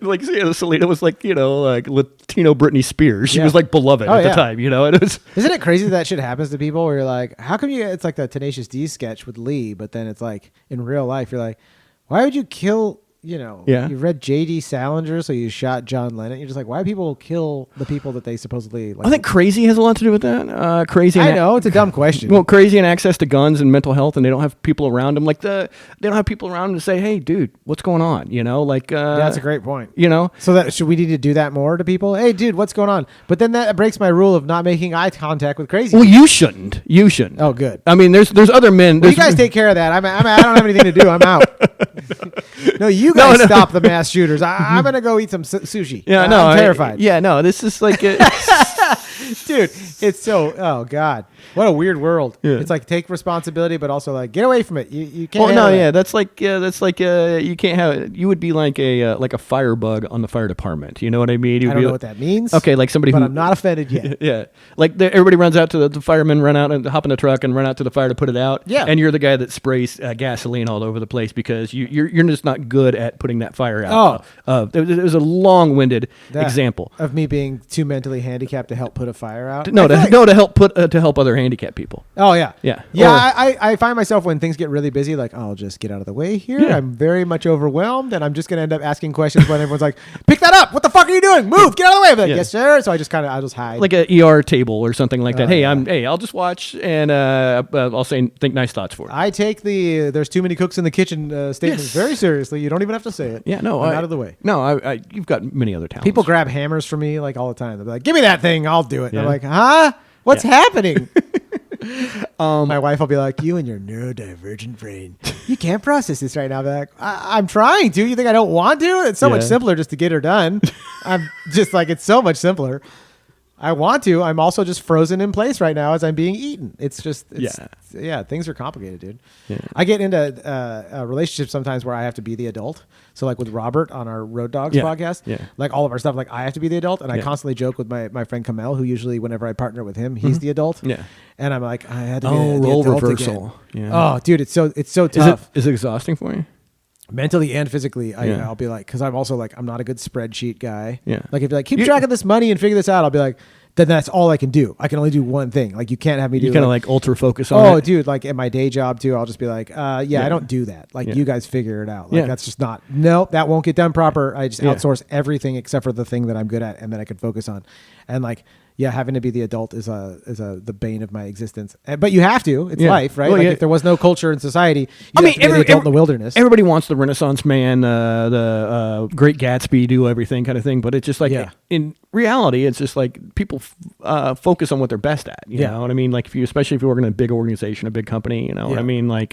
Like Selena was like like Latino Britney Spears. She was like beloved at the time, and it was. Isn't it crazy that shit happens to people where you're like, how come it's like the Tenacious D sketch with Lee, but then it's like in real life you're like, why would you kill? You read J.D. Salinger, so you shot John Lennon. You're just like, why do people kill the people that they supposedly like? I think crazy has a lot to do with that. Crazy. I know it's a dumb question. Well, crazy and access to guns and mental health, and they don't have people around them. Like they don't have people around them to say, "Hey, dude, what's going on?" That's a great point. So that should we need to do that more to people? Hey, dude, what's going on? But then that breaks my rule of not making eye contact with crazy. Well, you shouldn't. Oh, good. I mean, there's other men. Well, you guys take care of that. I don't have anything to do. I'm out. No, you guys stop the mass shooters. I'm gonna go eat some sushi. Yeah, I'm terrified. This is like, dude, it's so. Oh God, what a weird world. Yeah. It's like take responsibility, but also like get away from it. You can't. Well, no, yeah, that's like you can't have. You would be like a firebug on the fire department. You know what I mean? I don't know what that means. Okay, like somebody. But I'm not offended yet. Yeah, like everybody runs out to the firemen, run out and hop in the truck and run out to the fire to put it out. Yeah, and you're the guy that sprays gasoline all over the place because you're just not good at putting that fire out. It was a long-winded example of me being too mentally handicapped to help put a fire out. To help other handicapped people. Oh yeah, yeah. I find myself when things get really busy, like I'll just get out of the way here. Yeah. I'm very much overwhelmed, and I'm just gonna end up asking questions when everyone's like, "Pick that up! What the fuck are you doing? Move! Get out of the way!" I'm like, "Yes, sir." So I'll just hide, like a ER table or something like that. I'll just watch and I'll think nice thoughts for it. I take "there's too many cooks in the kitchen" statements very seriously. You don't even have to say it. Yeah, no, I'm out of the way. No, you've got many other talents. People grab hammers for me like all the time. They'll be like, "Give me that thing, I'll do it." And I'm like, "Huh? What's happening?" My wife will be like, "You and your neurodivergent brain, you can't process this right now." I'll be like, I'm trying to. You think I don't want to? It's so much simpler just to get her done. I'm just like, it's so much simpler. I want to. I'm also just frozen in place right now as I'm being eaten. It's just, things are complicated, dude. Yeah. I get into relationships sometimes where I have to be the adult. So like with Robert on our Road Dogs podcast, like all of our stuff, like I have to be the adult. And I constantly joke with my friend Kamel, who usually whenever I partner with him, he's the adult. Yeah. And I'm like, I had to be the role adult reversal. again. Yeah. Oh, dude, it's so tough. Is it exhausting for you? Mentally and physically, I'll be like, because I'm also like, I'm not a good spreadsheet guy. Yeah. Like if you're like, keep track of this money and figure this out, I'll be like, then that's all I can do. I can only do one thing. Like you can't have me do. You kind of like ultra focus on. Oh, dude, like in my day job too, I'll just be like, I don't do that. Like you guys figure it out. Like that's just not. Nope, that won't get done proper. I just outsource everything except for the thing that I'm good at, and then I can focus on. And like, having to be the adult is the bane of my existence. But you have to. It's life, right? Well, like if there was no culture in society, you have to be the adult in the wilderness. Everybody wants the Renaissance man, the Great Gatsby, do everything kind of thing. But it's just like in reality, it's just like people focus on what they're best at. You know what I mean? Like especially if you work in a big organization, a big company. You know what I mean? Like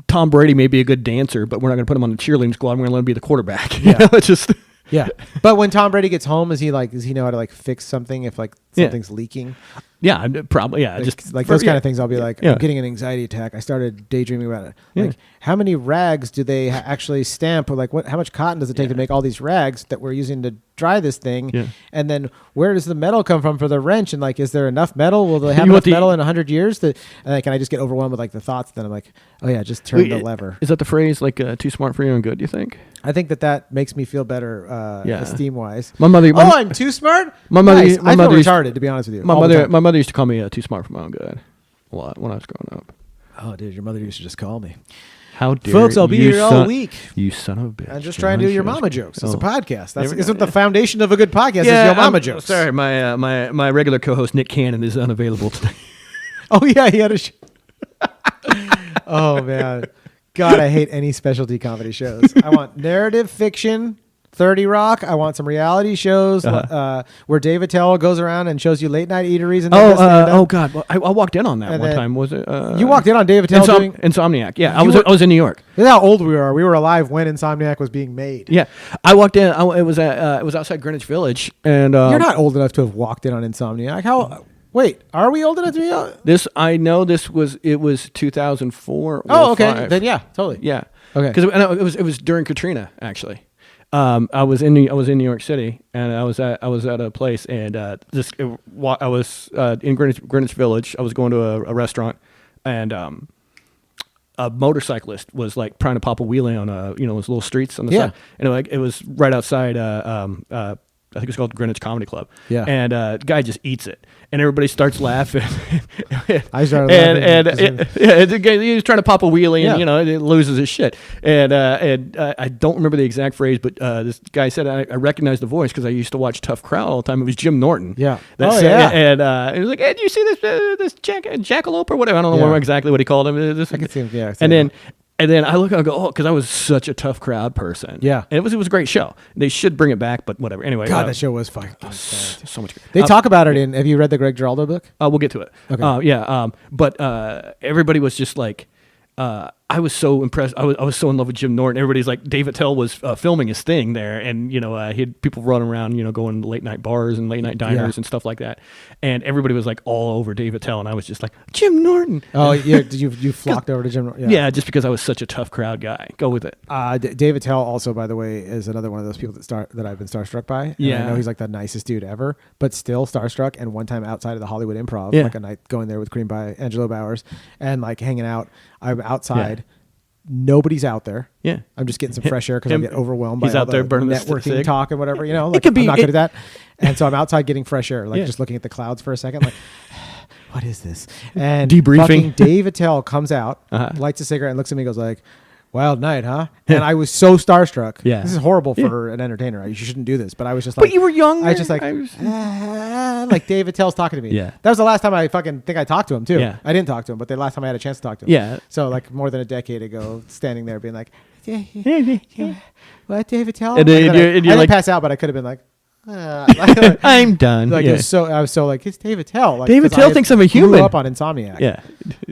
Tom Brady may be a good dancer, but we're not going to put him on the cheerleading squad. We're going to let him be the quarterback. You know, it's just. Yeah, but when Tom Brady gets home, does he know how to like fix something if like something's leaking? Yeah, probably. Yeah, just like those kind of things. I'll be like, I'm getting an anxiety attack. I started daydreaming about it. Like, how many rags do they actually stamp? Or like, how much cotton does it take to make all these rags that we're using to dry this thing? Yeah. And then where does the metal come from for the wrench? And like, is there enough metal? Will they have enough metal in 100 years? And like, I just get overwhelmed with like the thoughts. Then I'm like, oh yeah, just turn the lever. Is that the phrase like too smart for your own good? Do you think? I think that makes me feel better, esteem wise. I'm too smart. My mother, nice. I feel retarded, to be honest with you. My mother used to call me too smart for my own good a lot when I was growing up. Oh, dude, your mother used to just call me. How dare folks? I'll be here all week. You son of a bitch! I'm just trying to do your mama jokes. It's a podcast. That's isn't the foundation of a good podcast. Is your mama jokes. Sorry, my regular co-host Nick Cannon is unavailable today. Oh yeah, he had a. Oh man. God, I hate any specialty comedy shows. I want narrative fiction, 30 Rock. I want some reality shows where Dave Attell goes around and shows you late night eateries. And God, well, I walked in on that and one time. Was it? You walked in on Dave Attell doing Insomniac? Yeah, I was in New York. That's how old we are. We were alive when Insomniac was being made. Yeah, I walked in. It was outside Greenwich Village, and you're not old enough to have walked in on Insomniac. How? Wait, are we old enough to be out? I know it was 2004. Oh, okay. 5. Then yeah, totally. Yeah. Okay. Because it was during Katrina actually. I was in New York City, and I was at a place, and I was in Greenwich Village. I was going to a restaurant, and a motorcyclist was like trying to pop a wheelie on those little streets on the side, and it was right outside. I think it's called Greenwich Comedy Club. Yeah. And the guy just eats it. And everybody starts laughing. I started laughing. And he was trying to pop a wheelie and, it loses his shit. And I don't remember the exact phrase, but this guy said, I recognized the voice because I used to watch Tough Crowd all the time. It was Jim Norton. Yeah. And he was like, hey, do you see this jackalope or whatever? I don't know exactly what he called him. I can see him, And then I look and I go, because I was such a Tough Crowd person. Yeah. And it was a great show. They should bring it back, but whatever. Anyway. God, that show was fucking so much good. They talk about it in, have you read the Greg Giraldo book? We'll get to it. Okay. But everybody was just like, I was so impressed. I was so in love with Jim Norton. Everybody's like, Dave Attell was filming his thing there, and he had people running around, going to late night bars and late night diners and stuff like that. And everybody was like all over Dave Attell, and I was just like, Jim Norton. Oh yeah, you flocked over to Jim Norton? Yeah, just because I was such a Tough Crowd guy. Go with it. Dave Attell also, by the way, is another one of those people that I've been starstruck by. And I know he's like the nicest dude ever, but still starstruck. And one time outside of the Hollywood Improv, like a night going there with Cream by Angelo Bowers and like hanging out, I'm outside. Nobody's out there. Yeah, I'm just getting some fresh air because I get overwhelmed by all out there the burning networking talk and whatever. Like, I'm not good at that. And so I'm outside getting fresh air, like just looking at the clouds for a second, like, what is this? And debriefing. Dave Attell comes out, lights a cigarette, and looks at me and goes like, wild night, huh? And I was so starstruck. Yeah. This is horrible for an entertainer. You shouldn't do this. But I was just like... But you were young. I was just like... like Dave Attell's talking to me. Yeah. That was the last time I fucking think I talked to him, too. Yeah. I didn't talk to him, but the last time I had a chance to talk to him. Yeah. So, like, more than a decade ago, standing there being like... What, Dave Attell? And then I didn't pass out, but I could have been like... I'm done. Like I was so like, it's Dave Attell. Like, Dave Attell thinks I'm a human. Grew up on Insomniac. Yeah.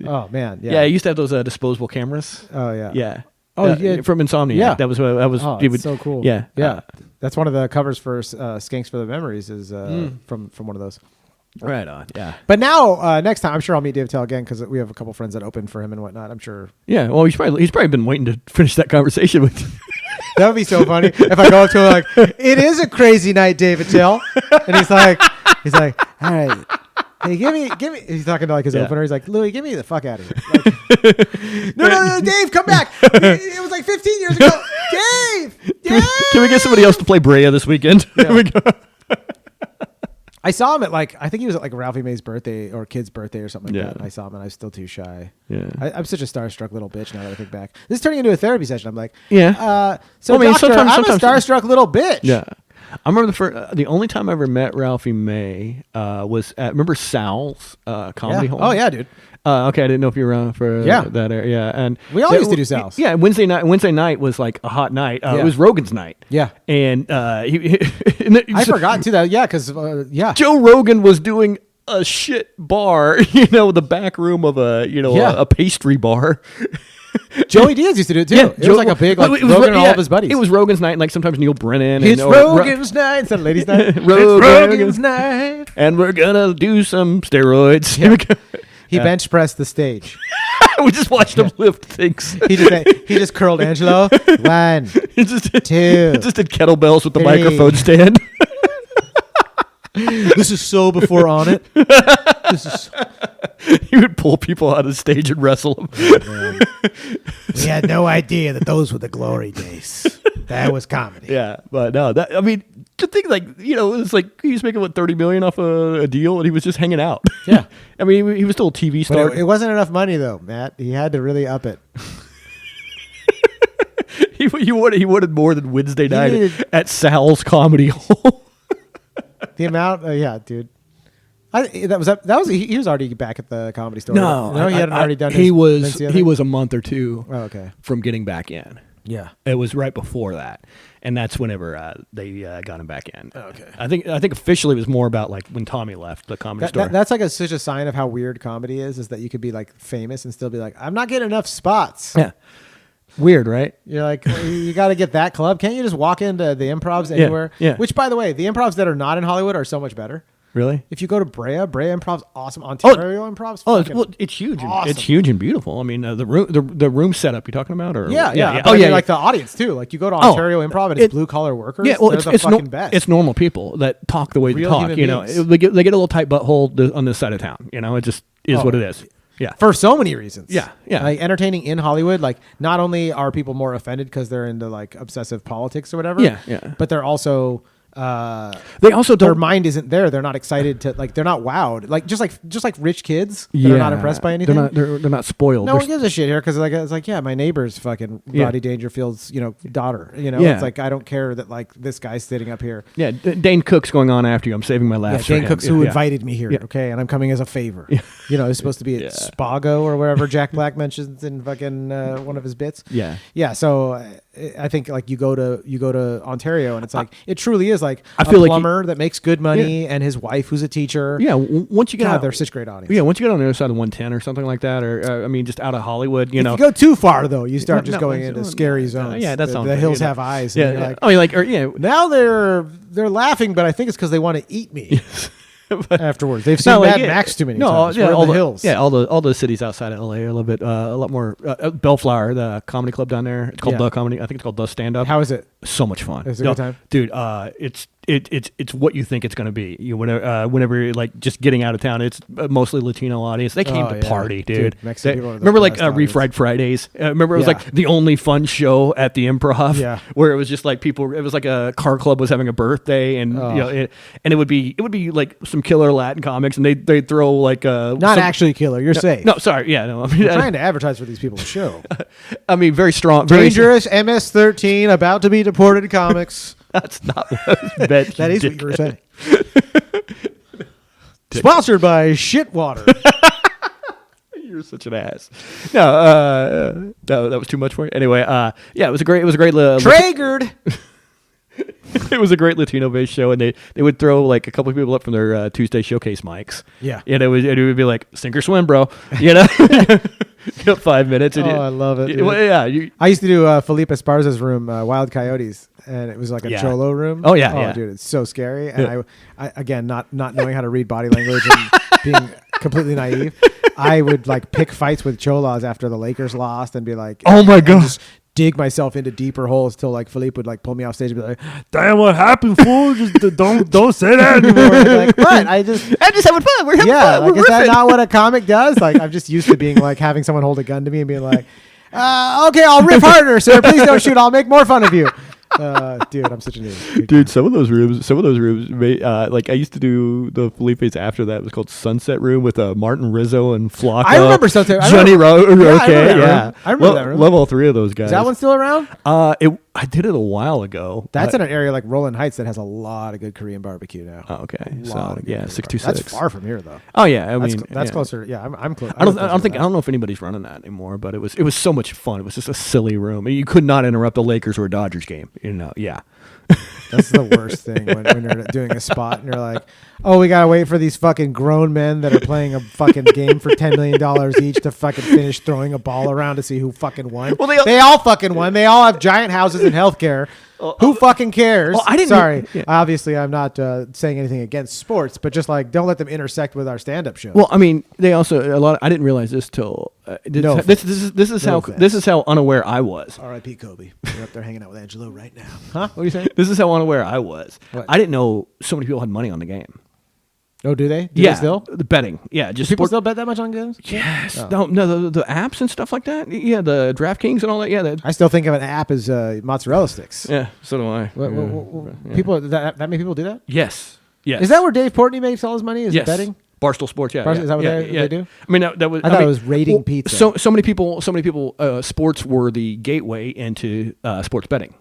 Oh man. Yeah. I used to have those disposable cameras. Oh yeah. Yeah. Oh, yeah. From Insomniac. Yeah. That was what I was. Oh, he it's so cool. Yeah. Yeah. That's one of the covers for Skanks for the Memories is from one of those. Right on. Yeah. But now, next time, I'm sure I'll meet Dave Attell again because we have a couple friends that open for him and whatnot. I'm sure. Yeah. Well, he's probably been waiting to finish that conversation with you. That would be so funny if I go up to him like, "It is a crazy night, Dave Attell," and he's like, "All right, hey, give me." He's talking to like his opener. He's like, "Louis, get me the fuck out of here." Like, no, Dave, come back. It was like 15 years ago. Dave. Can we get somebody else to play Brea this weekend? Yeah. Here we go. I saw him at I think he was at like Ralphie May's birthday or kid's birthday or something like Yeah. that. And I saw him and I was still too shy. Yeah. I'm such a starstruck little bitch now that I think back. This is turning into a therapy session. I'm like, Yeah. So I mean, doctor, sometimes- I'm a starstruck little bitch. Yeah. I remember the only time I ever met Ralphie May was at, remember Sal's comedy hall? Oh yeah, dude. Okay, I didn't know if you were around for that area. Yeah, and We all used to do Sal's. Yeah, Wednesday night was like a hot night. Yeah. It was Rogan's night. Yeah. And I forgot too that. Yeah, because Joe Rogan was doing a shit bar, the back room of a pastry bar. Joey Diaz used to do it too. Yeah, it was like a big it was Rogan and all of his buddies. It was Rogan's night, and like sometimes Neil Brennan. It's and, Rogan's night instead of ladies' night. It's Rogan's night. And we're gonna do some steroids. Yeah. He bench pressed the stage. We just watched him lift things. He just curled Angelo. 1, He just 2. He just did kettlebells with the 3. microphone stand. This is so before on it. This is. He would pull people out of the stage and wrestle them. Man. We had no idea that those were the glory days. That was comedy. Yeah, but no, I mean, to think it's like he was making $30 million off a deal, and he was just hanging out. Yeah. I mean, he was still a TV star. But it wasn't enough money though, Matt. He had to really up it. He wanted more than Wednesday night needed- at Sal's Comedy Hall. The amount, yeah, dude. He was already back at the Comedy Store. No, he hadn't already done. He his was Valencia he thing? was a month or two Oh, okay. from getting back in. Yeah. It was right before that, and that's whenever they got him back in. Okay. I think officially it was more about like when Tommy left the Comedy Store. That's like such a sign of how weird comedy is that you could be like famous and still be like, I'm not getting enough spots. Yeah. Weird, right? You're like, well, you got to get that club. Can't you just walk into the Improvs anywhere? Yeah. Which, by the way, the Improvs that are not in Hollywood are so much better. Really? If you go to Brea Improv's awesome. Ontario Improv's it's huge. awesome. It's huge and beautiful. I mean, the room setup you're talking about, or Yeah. Oh, I mean, yeah, like the audience too. Like you go to Ontario Improv and it's blue collar workers. Yeah, well, they're the fucking best. It's normal people that talk the way they Real talk. human beings. They get a little tight butthole on this side of town. It just is what it is. Yeah. For so many reasons. Yeah. Like entertaining in Hollywood, like not only are people more offended because they're into like obsessive politics or whatever. Yeah. But they're also They also their don't. mind isn't there. They're not excited to like. They're not wowed. Like just like rich kids that are not impressed by anything. They're not spoiled. No one gives a shit here because it's like my neighbor's fucking Rodney Dangerfield's daughter. It's like I don't care that like this guy's sitting up here. Yeah, Dane Cook's going on after you. I'm saving my laughs. Dane for him. Cooks who invited me here. Yeah. Okay, and I'm coming as a favor. It's supposed to be at Spago or wherever Jack Black mentions in fucking one of his bits. Yeah. So I think like you go to Ontario and it's like it truly is like I feel a like plumber that makes good money and his wife who's a teacher. Yeah, once you get God, out, they're such great audience. Yeah, once you get on the other side of 110 or something like that, or just out of Hollywood, If you go too far though, you start just going into scary no, zones. yeah, that's the hills have eyes. And you're like, now they're laughing, but I think it's because they want to eat me. Afterwards, they've seen Mad Max too many times. Yeah, all the hills. Yeah, all the cities outside of LA are a little bit, a lot more. Bellflower, the comedy club down there, it's called The Comedy. I think it's called The Stand Up. How is it? So much fun. Is it a good time, dude? It's what you think it's going to be. Whenever you're like just getting out of town, it's mostly Latino audience. They came to party, dude. Mexican people are the remember like best audience. Refried Fridays? Remember it was like the only fun show at the Improv. Yeah. Where it was just like people. It was like a car club was having a birthday, and and it would be like some killer Latin comics, and they'd throw like not actually killer. You're safe. No, sorry, yeah, no. I mean, I'm trying to advertise for these people's show. I mean, very strong, Dangerous MS-13 about to be deported comics. That's not what I was meant. That is what you were saying. Sponsored by Shitwater. You're such an ass. No, that was too much for you. Anyway, it was a great. Traegered. It was a great Latino-based show, and they would throw like a couple of people up from their Tuesday showcase mics. Yeah. And it would be like, sink or swim, bro. You know? You got 5 minutes. And I love it. Well, yeah. I used to do Felipe Esparza's room, Wild Coyotes, and it was like a cholo room. Oh, yeah. Dude, it's so scary. And I again, not knowing how to read body language and being completely naive, I would like pick fights with cholas after the Lakers lost and be like, oh my God. Just dig myself into deeper holes till like Philippe would like pull me off stage and be like, "Damn, what happened, fool? Just don't say that anymore." Like, what? I'm just having fun. We're having fun. Like, is that not what a comic does? Like, I'm just used to being like having someone hold a gun to me and being like, "Okay, I'll riff harder, sir. Please don't shoot. I'll make more fun of you." Dude, I'm such an idiot. Dude, some of those rooms, like I used to do the Felipe's after that. It was called Sunset Room with Martin Rizzo and Flocka. I remember Sunset. Johnny Roque. Yeah, I remember that room. Love all three of those guys. Is that one still around? I did it a while ago. That's in an area like Roland Heights that has a lot of good Korean barbecue now. Oh, okay. So 626. That's far from here though. Oh yeah, I mean that's closer. Yeah, I'm close. I don't know if anybody's running that anymore, but it was so much fun. It was just a silly room. You could not interrupt a Lakers or a Dodgers game. You know, yeah. That's the worst thing when you're doing a spot and you're like, oh, we gotta wait for these fucking grown men that are playing a fucking game for $10 million each to fucking finish throwing a ball around to see who fucking won. Well, they all fucking won. They all have giant houses and healthcare. Who fucking cares? Well, I didn't. Sorry. Yeah. Obviously, I'm not saying anything against sports, but just like don't let them intersect with our stand-up show. Well, I mean, they also I didn't realize this till this is how unaware I was. R.I.P. Kobe. You're up there hanging out with Angelo right now. Huh? What are you saying? This is how unaware I was. What? I didn't know so many people had money on the game. Oh, do they? Yeah, they still? the betting. Yeah, just people still bet that much on games? Yes. Oh. No, the apps and stuff like that. Yeah, the DraftKings and all that. Yeah, I still think of an app as mozzarella sticks. Yeah, so do I. People that many people do that? Yes. Is that where Dave Portnoy makes all his money? Is it betting? Barstool Sports, yeah. Is that what they do? I mean, that was. I thought it was rating pizza. So many people. Sports were the gateway into sports betting.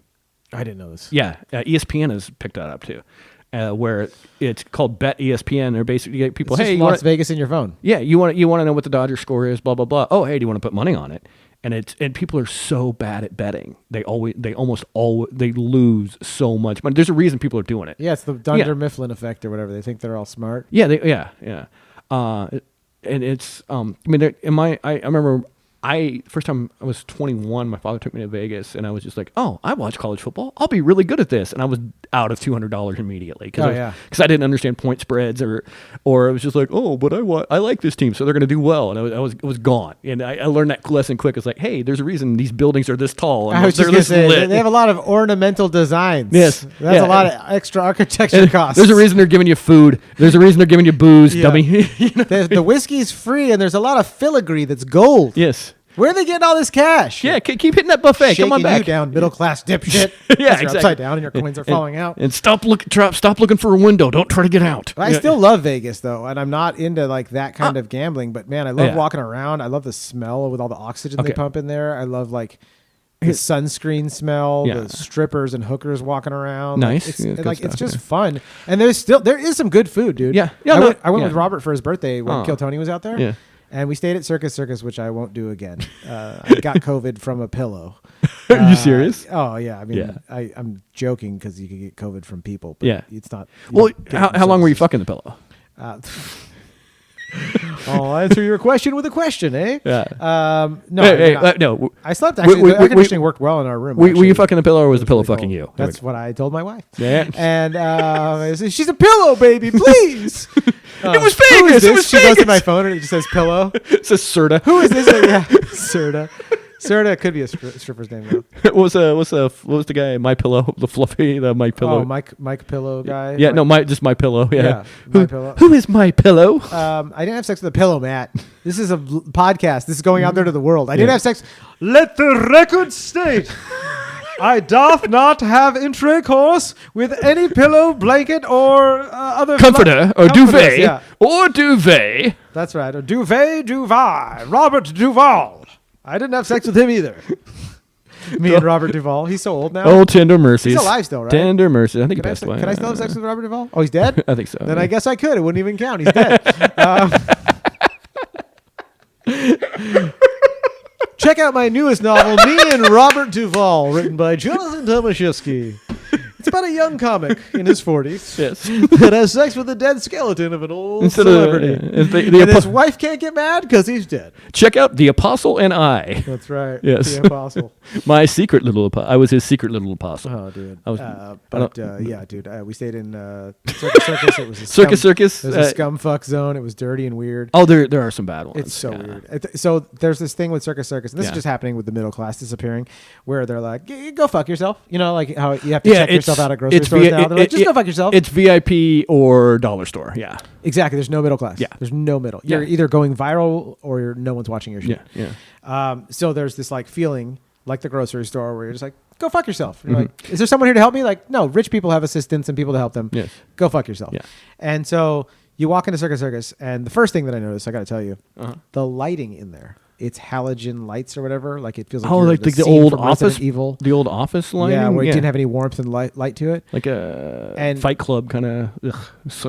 I didn't know this. Yeah, ESPN has picked that up too. Where it's called Bet ESPN. They're basically people. It's Las Vegas in your phone. Yeah, you want to know what the Dodgers score is. Blah blah blah. Oh, hey, do you want to put money on it? And people are so bad at betting. They almost always lose so much money. There's a reason people are doing it. Yeah, it's the Dunder Mifflin effect or whatever. They think they're all smart. Yeah, and it's I mean, I remember. First time I was 21, my father took me to Vegas, and I was just like, "Oh, I watch college football. I'll be really good at this." And I was out of $200 immediately because I didn't understand point spreads or it was just like, "Oh, but I like this team, so they're going to do well." And I was gone, and I learned that lesson quick. It's like, hey, there's a reason these buildings are this tall. And I was just going to say they have a lot of ornamental designs. Yes, that's a lot of extra architecture costs. There's a reason they're giving you food. There's a reason they're giving you booze, dummy. The whiskey's free, and there's a lot of filigree that's gold. Yes. Where are they getting all this cash? Yeah, keep hitting that buffet. Shaking Come on back. You down, middle class dipshit. Yeah, exactly. You're upside down and your coins are falling out. And stop looking for a window. Don't try to get out. I still love Vegas though, and I'm not into like that kind of gambling. But man, I love walking around. I love the smell with all the oxygen they pump in there. I love like the sunscreen smell, the strippers and hookers walking around. Nice. It's just fun. And there is some good food, dude. Yeah. I went with Robert for his birthday when Kill Tony was out there. Yeah. And we stayed at Circus, which I won't do again. I got COVID from a pillow. Are you serious? Oh, yeah. I mean, I'm joking because you can get COVID from people. But it's not. Well, how long were you fucking the pillow? I'll answer your question with a question, eh? Yeah. No. No. I slept actually. The air conditioning worked well in our room. Were you fucking the pillow or was the pillow fucking you? That's what I told my wife. Yeah. And I said, she's a pillow, baby, please. It was Vegas. It was She goes to my phone and it just says pillow. It says Serta. Who is this? Yeah, Serta. Serta could be a stripper's name though. What was the guy? My Pillow, the fluffy, the My Pillow. Oh, Mike Pillow guy. Yeah, just My Pillow. Yeah, My Pillow. Who is My Pillow? I didn't have sex with a pillow, Matt. This is a podcast. This is going out there to the world. I didn't have sex. Let the record state. I doth not have intercourse with any pillow, blanket, or other comforter or duvet or duvet. That's right. Or duvet, Robert Duvall. I didn't have sex with him either. Me and Robert Duvall. He's so old now. Oh, tender mercies. He's alive still, right? Tender mercies. I think he passed away. Can I still have sex with Robert Duvall? Oh, he's dead? I think so. Then I guess I could. It wouldn't even count. He's dead. Check out my newest novel, Me and Robert Duvall, written by Jon Tomashfesky. It's about a young comic in his 40s Yes. that has sex with a dead skeleton of an old Instead celebrity. the And his wife can't get mad because he's dead. check out The Apostle and I. That's right. Yes. The apostle. My secret little apostle. I was his secret little apostle. Oh, dude. I was- Yeah, dude. We stayed in Circus. It was a Circus. It was a scumfuck zone. It was dirty and weird. Oh, there are some bad ones. It's so Yeah. weird. So there's this thing with Circus, and this is Yeah. just happening with the middle class disappearing, where they're like, "Go fuck yourself," like how you have to check yourself out at grocery stores now. They're like, "Just go fuck yourself." It's VIP or dollar store. Yeah. Exactly. There's no middle class. Yeah. There's no middle. Yeah. You're either going viral or no one's watching your shit. Yeah. So there's this like feeling like the grocery store where you're just like, go fuck yourself. You're like, is there someone here to help me? Like, no, rich people have assistants and people to help them. Yes. Go fuck yourself. Yeah. And so you walk into Circus, and the first thing that I noticed, I got to tell you, the lighting in there. It's halogen lights or whatever. Like it feels like like the scene old from office, Resident Evil. the old office lighting. Yeah, where it didn't have any warmth and light to it. like a And- Fight Club kind of.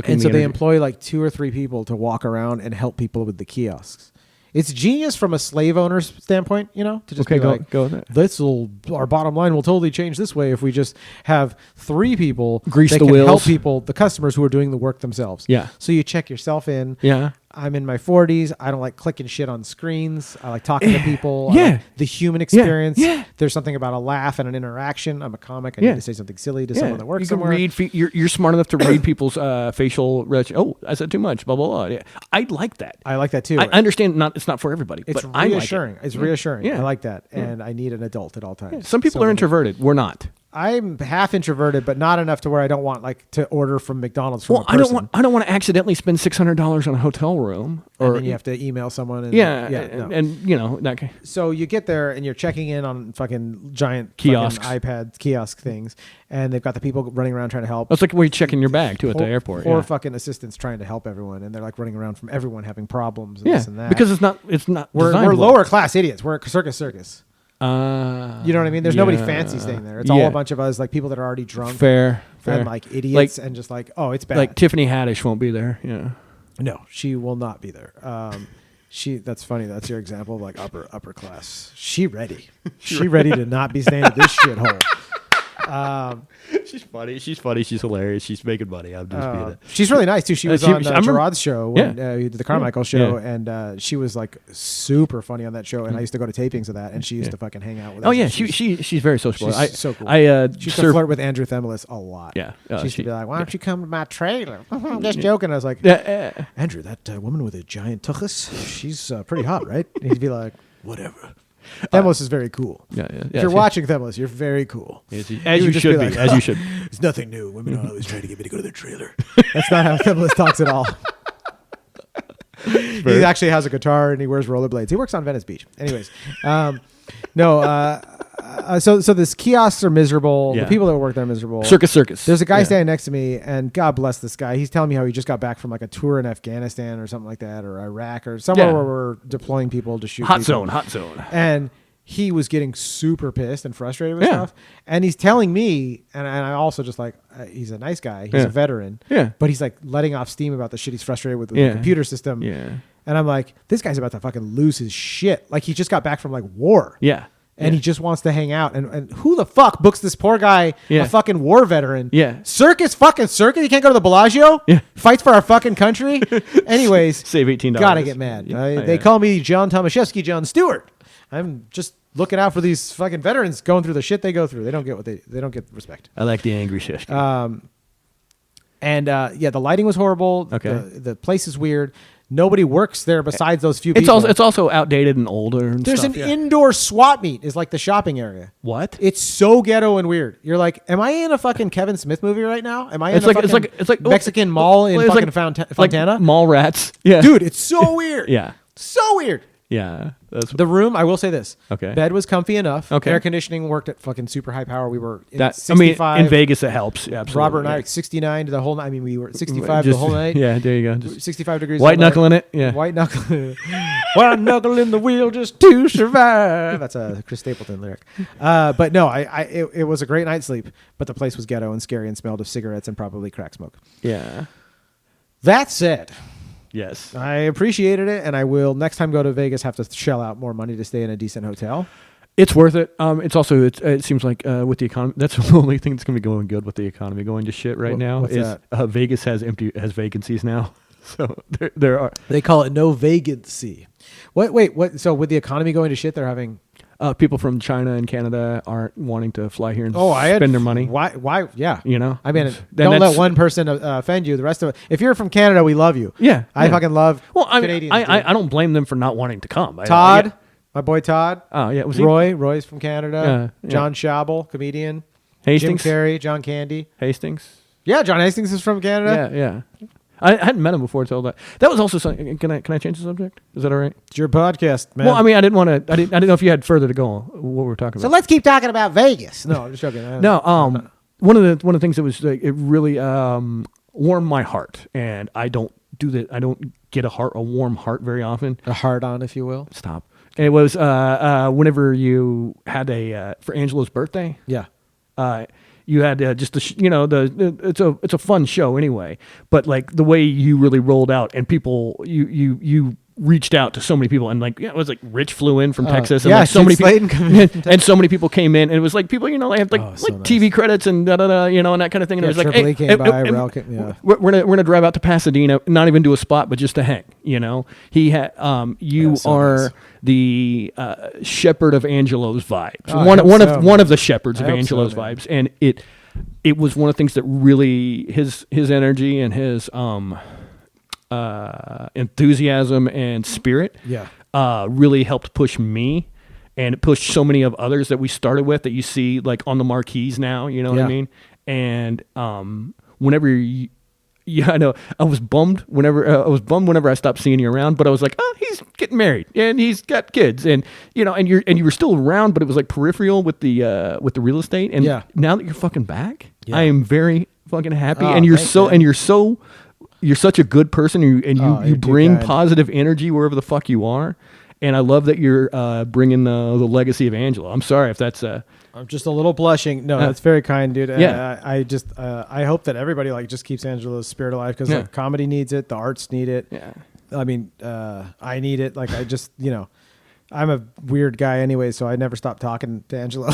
And so they employ like 2 or 3 people to walk around and help people with the kiosks. It's genius from a slave owner's standpoint, to just be like, go with it. Our bottom line will totally change this way if we just have 3 people Grease that the can help wheels. people, the customers who are doing the work themselves. Yeah. So you check yourself in. Yeah. I'm in my 40s. I don't like clicking shit on screens. I like talking to people. I Yeah. like the human experience. Yeah. There's something about a laugh and an interaction. I'm a comic. I Yeah. need to say something silly to someone that works you can somewhere. read. You're smart enough to read people's facial. Oh, I said too much. Blah blah blah. Yeah. I like that. I like that too. I understand. It's not for everybody. It's but I like reassuring. it. It's reassuring. Yeah. I like that. And I need an adult at all times. Some people So are introverted. We're not. I'm half introverted, but not enough to where I don't want like to order from McDonald's from a I person. don't want to accidentally spend $600 on a hotel room. And Or then you have to email someone. And, yeah, no. and that kind. So you get there and you're checking in on fucking giant Kiosks. fucking iPad kiosk things, and they've got the people running around trying to help. That's like where you check in your bag too at the airport. Four Yeah. fucking assistants trying to help everyone, and they're like running around from everyone having problems and Yeah, this and that. because it's not. we're designed well. lower class idiots. We're at Circus. You know what I mean? There's nobody yeah. fancy staying there. It's all a bunch of us, like people that are already drunk. Fair. And like idiots, and just like, oh, it's bad. Like Tiffany Haddish won't be there. Yeah. No, she will not be there. That's funny. That's your example of like upper class. She ready. She ready to not be staying at this shithole. She's funny. She's hilarious. She's making money. I'm just being it. She's really nice too. She was I on remember- Gerard's show when Yeah. he did the Carmichael show, Yeah. and she was like super funny on that show. And I used to go to tapings of that, and she used to fucking hang out with us. Oh yeah, and she's very sociable. she's so cool. I She used to flirt with Andrew Themelis a lot. Yeah. She used to be like, "Why don't you come to my trailer?" Just joking. I was like, Yeah. Andrew, that woman with a giant tuchus, she's pretty hot, right? And he'd be like, whatever. Themelis is very cool. Yeah. If you're watching Themelis, you're very cool. As you would just should be. like, As you should. It's nothing new. Women are always trying to get me to go to their trailer. That's not how Themelis talks at all. He actually has a guitar and he wears rollerblades. He works on Venice Beach. Anyways, so this kiosks are miserable. Yeah. The people that work there are miserable. Circus. There's a guy Yeah. standing next to me, and God bless this guy. He's telling me how he just got back from like a tour in Afghanistan or something like that, or Iraq, or somewhere Yeah. where we're deploying people to shoot Hot people. zone. And he was getting super pissed and frustrated with Yeah. stuff. And he's telling me, and I also just like, he's a nice guy. He's a veteran. Yeah. But he's like letting off steam about the shit he's frustrated with Yeah. the computer system. Yeah. And I'm like, this guy's about to fucking lose his shit. Like he just got back from like war. Yeah. And he just wants to hang out. And who the fuck books this poor guy, Yeah. a fucking war veteran? Yeah. Circus? You can't go to the Bellagio? Yeah. Fights for our fucking country? Anyways. Save $18. Gotta get mad. Yeah. They call me Jon Tomashfesky, Jon Stewart. I'm just looking out for these fucking veterans going through the shit they go through. They don't get they don't get respect. I like the angry shish. The lighting was horrible. Okay. The place is weird. Nobody works there besides those few people. It's also outdated and older. And There's stuff. an indoor swap meet is like the shopping area. What? It's so ghetto and weird. You're like, am I in a fucking Kevin Smith movie right now? Am I in It's a like fucking it's like Mexican mall in it's fucking like Fontana? Mall rats. Yeah. Dude, it's so weird. Yeah. So weird. Yeah. That's The room, I will say this. Okay. Bed was comfy enough. Okay. Air conditioning worked at fucking super high power. We were in that. 65. in Vegas it helps. Yeah, absolutely. Robert and I yeah. were 69 to the whole night. I mean, we were at 65 the whole night. Yeah, there you go. Just 65 degrees. white all night. knuckling it. Yeah. White knuckle. White knuckle in the wheel just to survive. That's a Chris Stapleton lyric. But no, it was a great night's sleep. But the place was ghetto and scary and smelled of cigarettes and probably crack smoke. Yeah. That said, Yes. I appreciated it, and I will next time go to Vegas have to shell out more money to stay in a decent hotel. It's worth it. It's also it seems like with the economy, that's the only thing that's going to be going good with the economy going to shit right now. What's is Vegas has vacancies now, so there are. They call it no vacancy. What? So with the economy going to shit, they're having people from China and Canada aren't wanting to fly here and spend their money. Why? Yeah. You know, I mean, don't let one person offend you. The rest of it. If you're from Canada, we love you. Yeah, I fucking love. Well, Canadians. I don't blame them for not wanting to come. Todd. My boy Todd. Oh, yeah. Was Roy. Roy's from Canada. Yeah. John Schabel, comedian. Hastings. Jim Carrey, John Candy. Hastings. Yeah, John Hastings is from Canada. Yeah. I hadn't met him before until that. That was also something. Can I change the subject? Is that all right? It's your podcast, man. Well, I mean, I didn't want to. I didn't know if you had further to go on what we were talking about. So let's keep talking about Vegas. No, I'm just joking. No, one of the things that was it really warmed my heart, and I don't do that. I don't get a warm heart very often. A heart on, if you will. Stop. It was whenever you had for Angelo's birthday. Yeah. You had just it's a fun show anyway, but like the way you really rolled out and people you reached out to so many people and like it was like Rich flew in from Texas and like so many people and so many people came in and it was like people they have like TV credits and and that kind of thing and it was like Triple E came by, we're gonna drive out to Pasadena, not even do a spot but just to hang. He had you are nice. The shepherd of Angelo's vibes. One of the shepherds of Angelo's vibes, and it was one of the things that really his energy and his enthusiasm and spirit really helped push me, and it pushed so many of others that we started with that you see like on the marquees now. You know what I mean? And whenever I know. I was bummed whenever I stopped seeing you around, but I was like, oh, he's getting married and he's got kids, and you were still around, but it was like peripheral with the real estate. And now that you're fucking back, I am very fucking happy. And you're such a good person, and you bring positive energy wherever the fuck you are. And I love that you're bringing the legacy of Angelo. I'm sorry if that's I'm just a little blushing. No, that's very kind, dude. Yeah. I hope that everybody just keeps Angelo's spirit alive because comedy needs it, the arts need it. Yeah. I mean, I need it. Like I just, I'm a weird guy anyway, so I never stop talking to Angelo.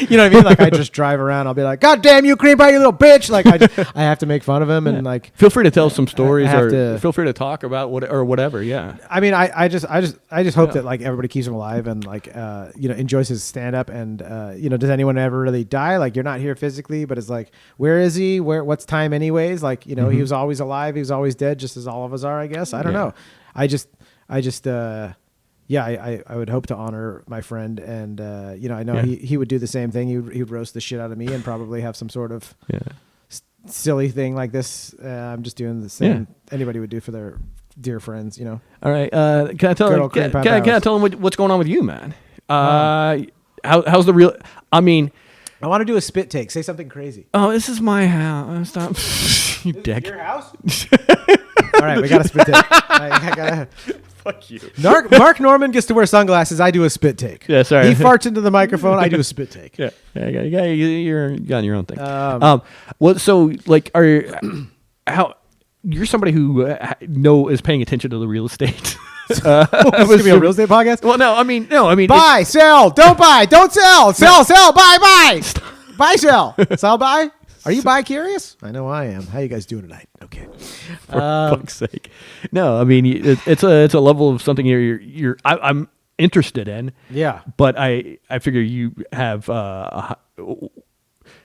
You know what I mean? Like I just drive around. I'll be like, "God damn you, cream pie, you little bitch!" Like I have to make fun of him and like. Feel free to tell some stories feel free to talk about whatever. Yeah. I mean, I just hope that like everybody keeps him alive and like enjoys his stand up and does anyone ever really die? Like you're not here physically, but it's like where is he? What's time anyways? Like he was always alive. He was always dead, just as all of us are. I guess I don't know. I would hope to honor my friend, and I know he would do the same thing. He would roast the shit out of me and probably have some sort of silly thing like this. I'm just doing the same anybody would do for their dear friends. All right, can I tell him what's going on with you, man? How's the real? I mean, I want to do a spit take. Say something crazy. Oh, this is my house. Stop, you dick. Your house? All right, we got a spit take. I gotta. Fuck you. Mark Norman gets to wear sunglasses. I do a spit take. Yeah, sorry. He farts into the microphone. I do a spit take. Yeah. You're on your own thing. Well, so like, you're somebody who is paying attention to the real estate. This is gonna be a real estate podcast. Well, no. I mean, buy, sell, don't buy, don't sell, sell, buy, buy, sell, sell, buy. Are you bi-curious? I know I am. How you guys doing tonight? Okay. For fuck's sake. No, I mean it's a level of something I'm interested in. Yeah. But I figure you have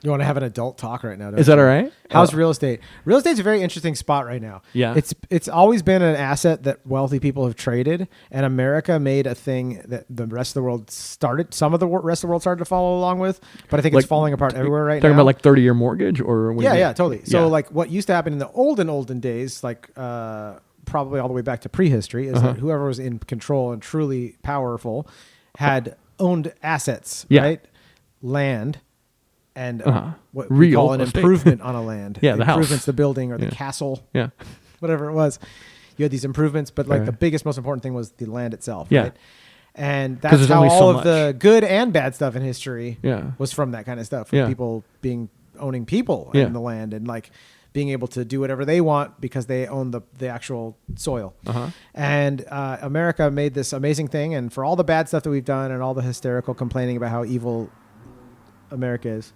you want to have an adult talk right now? Is that all right? How's real estate? Real estate's a very interesting spot right now. Yeah. It's always been an asset that wealthy people have traded, and America made a thing that the rest of the world started. Some of the rest of the world started to follow along with, but I think it's falling apart everywhere right now. Talking about like 30-year mortgage or yeah, totally. So like what used to happen in the olden days, like probably all the way back to prehistory, is that whoever was in control and truly powerful had owned assets, right? Land. And what we call an improvement on a land. Yeah, the improvements, house. The building or the castle. Yeah. Whatever it was. You had these improvements, but like the biggest, most important thing was the land itself. Yeah. Right? And that's how all of the good and bad stuff in history was from that kind of stuff. From people owning people in the land and like being able to do whatever they want because they own the actual soil. And America made this amazing thing. And for all the bad stuff that we've done and all the hysterical complaining about how evil America is,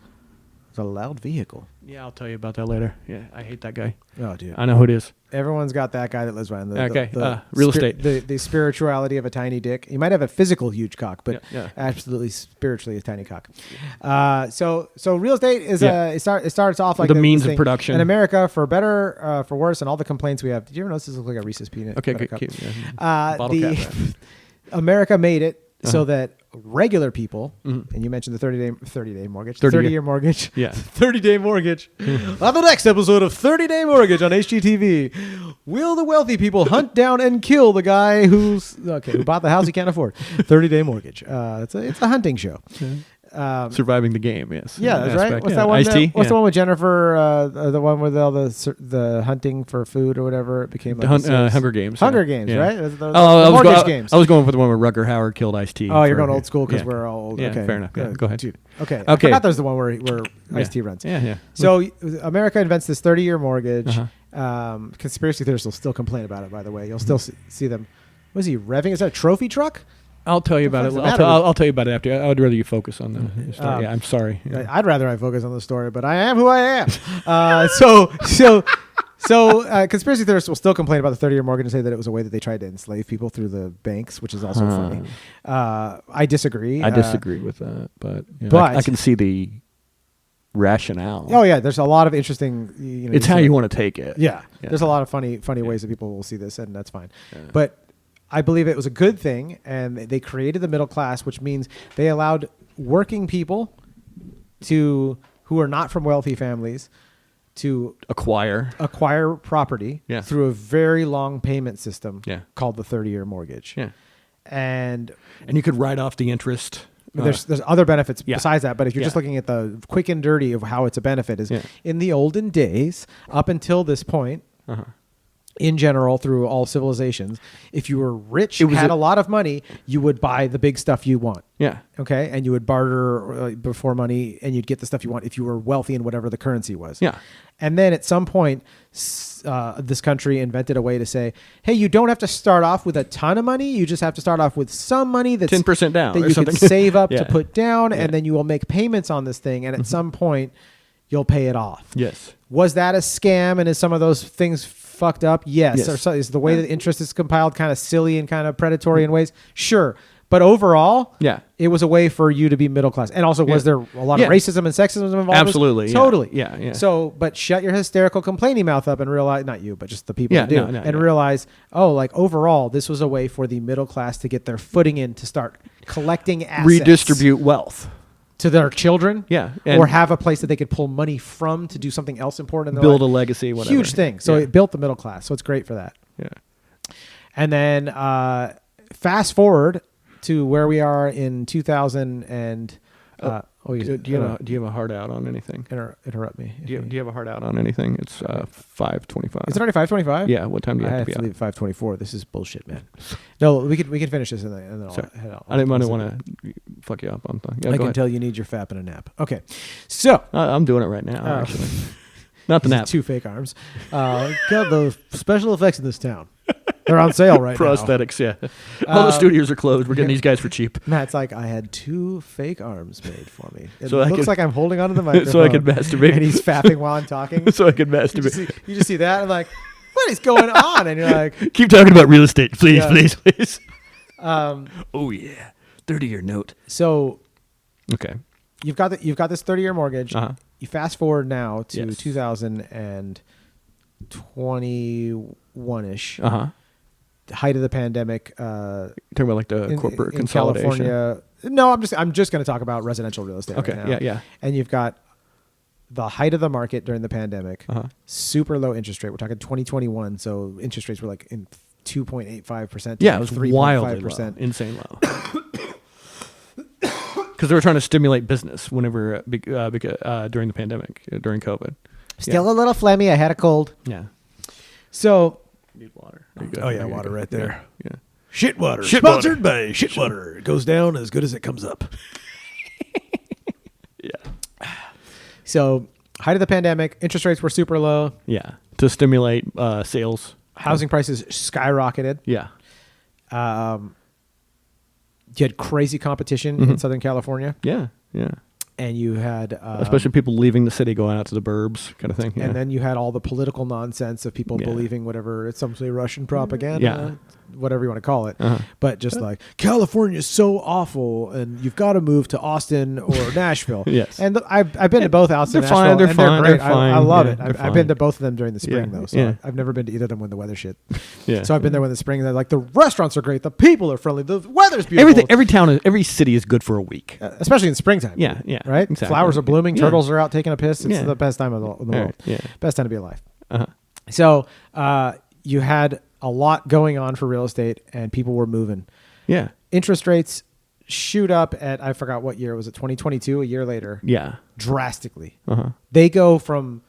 it's a loud vehicle. Yeah, I'll tell you about that later. Yeah, I hate that guy. Oh, dude. I know who it is. Everyone's got that guy that lives behind the real estate. The spirituality of a tiny dick. You might have a physical huge cock, but absolutely spiritually a tiny cock. So real estate is it starts off like the means of production in America, for better, for worse, and all the complaints we have. Did you ever notice this looks like a Reese's peanut? Okay, good. Bottle cap, America made it so that regular people, and you mentioned the 30-day mortgage, 30-year mortgage, 30-day mortgage. On the next episode of 30-Day Mortgage on HGTV, will the wealthy people hunt down and kill the guy who bought the house he can't afford? 30-Day Mortgage. It's a hunting show. Surviving the game, yes. Yeah, that's right. What's that one? What's the one with Jennifer? The one with all the hunting for food or whatever? It became like Hunger Games. Hunger Games, right? The mortgage games. I was going for the one where Rutger Hauer killed Ice-T. Oh, you're going old school because we're all old. Yeah, okay, fair enough. Go ahead. Dude. Okay. I forgot there's the one where Ice-T runs. Yeah. So America invents this 30-year mortgage. Conspiracy theorists will still complain about it, by the way. You'll still see them. Was he revving? Is that a trophy truck? I'll tell you about it. I'll tell you about it after. I would rather you focus on the story. I'm sorry. I'd rather I focus on the story, but I am who I am. So conspiracy theorists will still complain about the 30-year mortgage and say that it was a way that they tried to enslave people through the banks, which is also funny. I disagree. I disagree with that, but I can see the rationale. Oh yeah, there's a lot of interesting. It's how you want to take it. Yeah, there's a lot of funny ways that people will see this, and that's fine. But I believe it was a good thing, and they created the middle class, which means they allowed working people who are not from wealthy families to acquire property through a very long payment system called the 30-year mortgage. Yeah. And you could write off the interest. There's other benefits besides that, but if you're just looking at the quick and dirty of how it's a benefit is in the olden days, up until this point, in general, through all civilizations, if you were rich, had a lot of money, you would buy the big stuff you want. Yeah. Okay. And you would barter before money, and you'd get the stuff you want if you were wealthy in whatever the currency was. Yeah. And then at some point, this country invented a way to say, hey, you don't have to start off with a ton of money. You just have to start off with some money that's 10% down that you can save up to put down, and then you will make payments on this thing. And at some point, you'll pay it off. Yes. Was that a scam? And is some of those things fucked up? Yes. Or so, is the way that interest is compiled kind of silly and kind of predatory in ways? Sure. But overall, it was a way for you to be middle class. And also, was there a lot of racism and sexism involved? Absolutely. Totally. Yeah. So, but shut your hysterical complaining mouth up and realize, not you, but just the people who do, realize, overall, this was a way for the middle class to get their footing in, to start collecting assets. Redistribute wealth. To their children, or have a place that they could pull money from to do something else important in their build life. A legacy, whatever. Huge thing. So it built the middle class. So it's great for that. Yeah. And then fast forward to where we are in 2000 and. Do you have a hard out on anything? Interrupt me. Do you have a hard out on anything? It's 5:25. Is it already 5:25? Yeah. What time do you have to be to leave at 5:24. This is bullshit, man. No, we can finish this and then I'll head out. I didn't want to fuck you up on that. I can tell you need your fap and a nap. Okay, so I'm doing it right now. Actually, not the nap. 2 fake arms. Got the special effects in this town. They're on sale right now. Prosthetics, yeah. All the studios are closed. We're getting these guys for cheap. Matt's like, I had 2 fake arms made for me. It looks like I'm holding onto the microphone. So I could masturbate. And he's fapping while I'm talking. So I could masturbate. You just see that. I'm like, what is going on? And you're like, keep talking about real estate, please, please. Oh yeah, 30-year note. So, okay, you've got this 30-year mortgage. You fast forward now to 2021-ish. Height of the pandemic. Talking about like the corporate in consolidation. California. No, I'm just going to talk about residential real estate. Okay, right now. yeah. And you've got the height of the market during the pandemic. Super low interest rate. We're talking 2021, so interest rates were like in 2.85%. Yeah, it was wildly low, insane low. Because they were trying to stimulate business whenever during the pandemic, during COVID. Still a little phlegmy. I had a cold. Yeah. So. Need water. Water right there. Yeah. Shit water. Sponsored by Shit Water. It goes down as good as it comes up. Yeah. So Height of the pandemic, interest rates were super low. Yeah. To stimulate sales. Housing prices skyrocketed. Yeah. You had crazy competition in Southern California. Yeah. Yeah. And you had... especially people leaving the city, going out to the burbs kind of thing. Yeah. And then you had all the political nonsense of people believing whatever, it's some Russian propaganda, whatever you want to call it. But just like, California is so awful and you've got to move to Austin or Nashville. Yes. And I've been to both Austin and fine, Nashville. they're fine, great. they're fine. I love it. They're I've been to both of them during the spring though. So Yeah. I've never been to either of them when the weather's shit. Yeah. So I've been there when the spring. They're like, the restaurants are great. The people are friendly. The weather's beautiful. Every city is good for a week. Especially in springtime. Yeah. Yeah. Right? Exactly. Flowers are blooming. Yeah. Turtles are out taking a piss. It's Yeah. the best time of the world. Yeah. Best time to be alive. Uh-huh. So you had a lot going on for real estate and people were moving. Yeah. Interest rates shoot up at, I forgot what year. Was it 2022? A year later. Yeah. Drastically. Uh-huh. They go from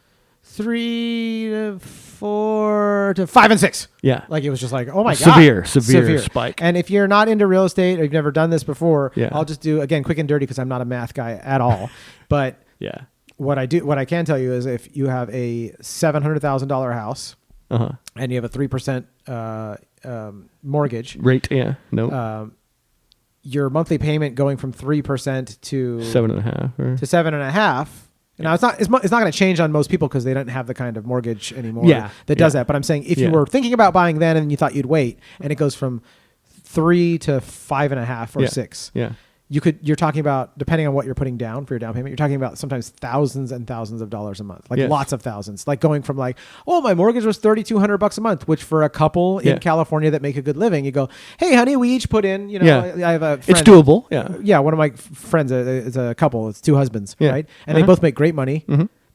3 to 4 to 5 and 6. Yeah. Like it was just like, oh my God. Severe spike. And if you're not into real estate or you've never done this before, Yeah. I'll just do, again, quick and dirty because I'm not a math guy at all. But Yeah. what I can tell you is if you have a $700,000 house Uh-huh. and you have a 3% mortgage Rate. Yeah. No. your monthly payment going from 3% to 7.5. Or... to 7.5. Now it's not going to change on most people because they don't have the kind of mortgage anymore that does that. But I'm saying if you were thinking about buying then and you thought you'd wait and it goes from 3 to 5.5 or 6. Yeah. You're talking about, depending on what you're putting down for your down payment, you're talking about sometimes thousands and thousands of dollars a month, like lots of thousands, like going from like, oh, my mortgage was $3,200 a month, which for a couple in California that make a good living, you go, hey, honey, we each put in, I have a friend. It's doable. Yeah. Yeah. One of my friends is a couple. It's 2 husbands, right? And they both make great money.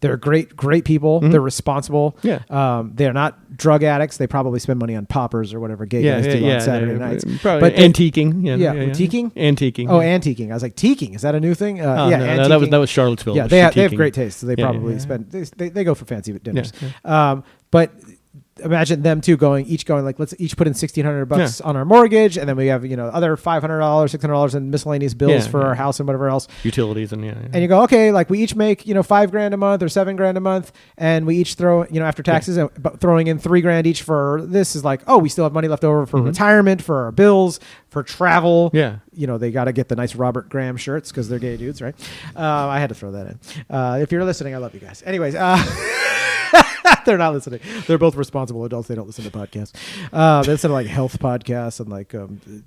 They're great people. They're responsible. Yeah. They're not drug addicts. They probably spend money on poppers or whatever gay guys do on Saturday nights. Probably antiquing. Antiquing? Antiquing. Oh, antiquing. I was like, teaking. Is that a new thing? No, that was Charlottesville. Yeah, they have great taste. So they probably spend, they go for fancy dinners. But imagine them two each going like, let's each put in $1,600 on our mortgage. And then we have, other $500, $600 in miscellaneous bills for our house and whatever else. Utilities and And you go, okay, like we each make, $5,000 a month or $7,000 a month. And we each throw, after taxes, but throwing in $3,000 each for this is like, oh, we still have money left over for retirement, for our bills, for travel. Yeah. They got to get the nice Robert Graham shirts because they're gay dudes, right? I had to throw that in. If you're listening, I love you guys. Anyways, they're not listening. They're both responsible adults. They don't listen to podcasts. They listen to like health podcasts and like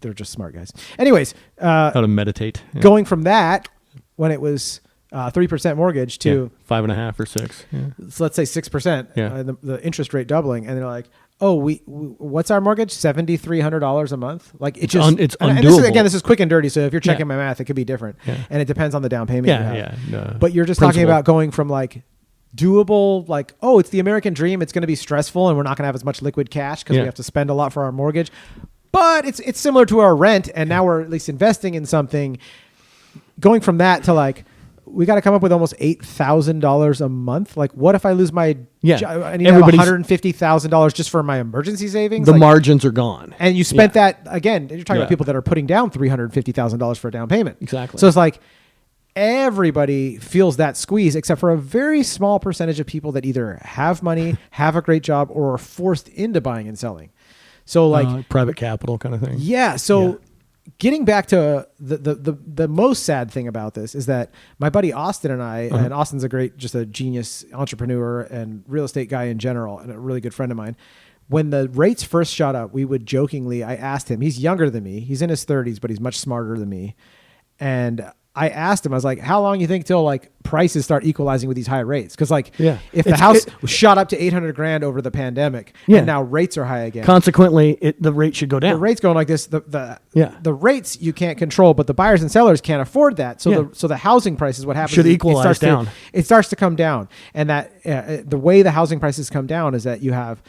they're just smart guys. Anyways, how to meditate. Yeah. Going from that when it was 3% mortgage to 5.5 or 6. Yeah. So let's say 6%. Yeah. The interest rate doubling, and they're like, oh, what's our mortgage? $7,300 a month. Like it's undoable. And this is quick and dirty. So if you're checking my math, it could be different, and it depends on the down payment. But you're just talking about going from like doable, like, oh, it's the American dream. It's going to be stressful and we're not going to have as much liquid cash because we have to spend a lot for our mortgage. But it's similar to our rent. And now we're at least investing in something. Going from that to like, we got to come up with almost $8,000 a month. Like, what if I lose my job? I need to have $150,000 just for my emergency savings. The margins are gone. And you spent that, again, you're talking about people that are putting down $350,000 for a down payment. Exactly. So it's like, everybody feels that squeeze except for a very small percentage of people that either have money, have a great job, or are forced into buying and selling. So like private capital kind of thing. Yeah. So getting back to the most sad thing about this is that my buddy Austin and I, and Austin's just a genius entrepreneur and real estate guy in general, and a really good friend of mine. When the rates first shot up, we would jokingly, I asked him, he's younger than me. He's in his 30s, but he's much smarter than me. And I asked him, I was like, how long you think till like prices start equalizing with these high rates? Because like if the house shot up to $800,000 over the pandemic and now rates are high again. Consequently, the rate should go down. The rate's going like this. The rates you can't control, but the buyers and sellers can't afford that. So the housing prices, what happens should equalize down. It starts to come down. And that the way the housing prices come down is that you have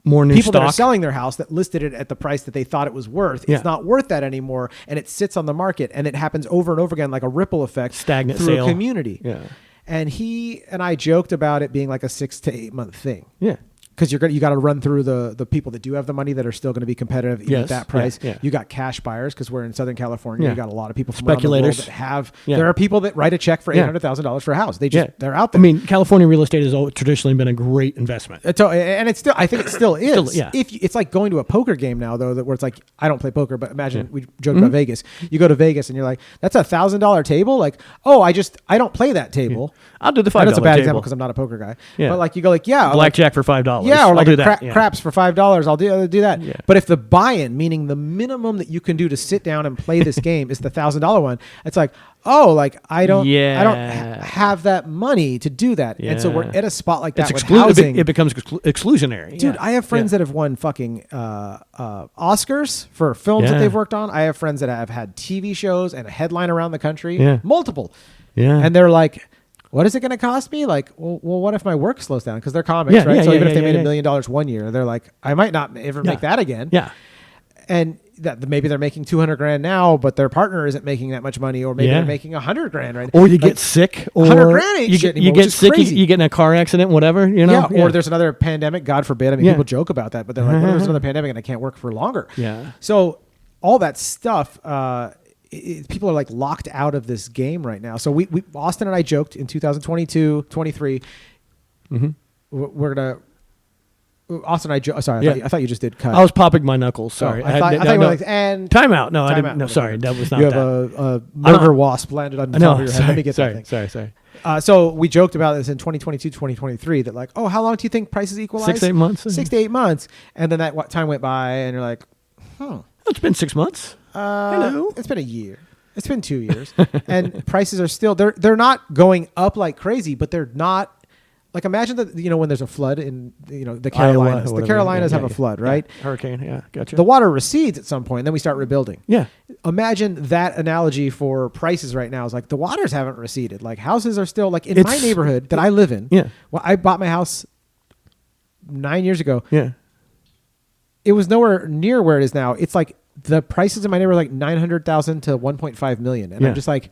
more new people stock that are selling their house that listed it at the price that they thought it was worth. It's not worth that anymore, and it sits on the market, and it happens over and over again like a ripple effect, stagnant through sale. a community. Yeah. And he and I joked about it being like a 6 to 8 month thing. Yeah. because you got to run through the people that do have the money that are still going to be competitive even at that price. Yeah. You got cash buyers because we're in Southern California. You got a lot of people from speculators around the world that have. There are people that write a check for $800,000 for a house. They're out there. I mean, California real estate has traditionally been a great investment, and it's still. I think it still is. Still, It's like going to a poker game now though, where it's like I don't play poker, but imagine we joked about Vegas. You go to Vegas and you're like, that's $1,000 table. Like, oh, I don't play that table. I'll do the $5 That's a bad table. example because I'm not a poker guy. But like you go like blackjack for $5. Yeah, or like I'll do that. Craps for $5. I'll do that. Yeah. But if the buy-in, meaning the minimum that you can do to sit down and play this game, is the $1,000 one, it's like, oh, like I don't have that money to do that. And so we're at a spot like that. It becomes exclusionary. Dude, I have friends that have won fucking Oscars for films that they've worked on. I have friends that have had TV shows and a headline around the country, multiple. Yeah, and they're like, what is it going to cost me? Like, well, what if my work slows down? Because they're comics, right? So even if they made $1 million 1 year, they're like, I might not ever make that again. Yeah. And that maybe they're making $200,000 now, but their partner isn't making that much money, or maybe they're making $100,000, right? Or you get sick, or $100,000 ain't shit anymore, you get sick, you get in a car accident, whatever, you know? Or there's another pandemic, God forbid. I mean, people joke about that, but they're like, what if there's another pandemic and I can't work for longer? Yeah. So all that stuff, people are like locked out of this game right now. So we Austin and I joked in 2022, 23, we're going to, Austin and I sorry, I thought you just did cut. I was popping my knuckles. Sorry. I thought you were like, and time out. No, I didn't. No, sorry. That was not you have a murder wasp landed on the top of your head. Let me get that thing. Sorry. So we joked about this in 2022, 2023 that like, oh, how long do you think prices equalize? 6 to 8 months. 6 to 8 months. And then that time went by and you're like, it's been 6 months. Hello. It's been a year. It's been 2 years. And prices are still, they're not going up like crazy, but they're not. Like imagine that, when there's a flood in, the Carolinas. The Carolinas have a flood, right? Hurricane, gotcha. The water recedes at some point, and then we start rebuilding. Yeah. Imagine that analogy for prices right now is like the waters haven't receded. Like houses are still, like in my neighborhood that I live in. Yeah. Well, I bought my house 9 years ago. Yeah. It was nowhere near where it is now. It's like the prices in my neighborhood are like 900,000 to 1.5 million. And I'm just like,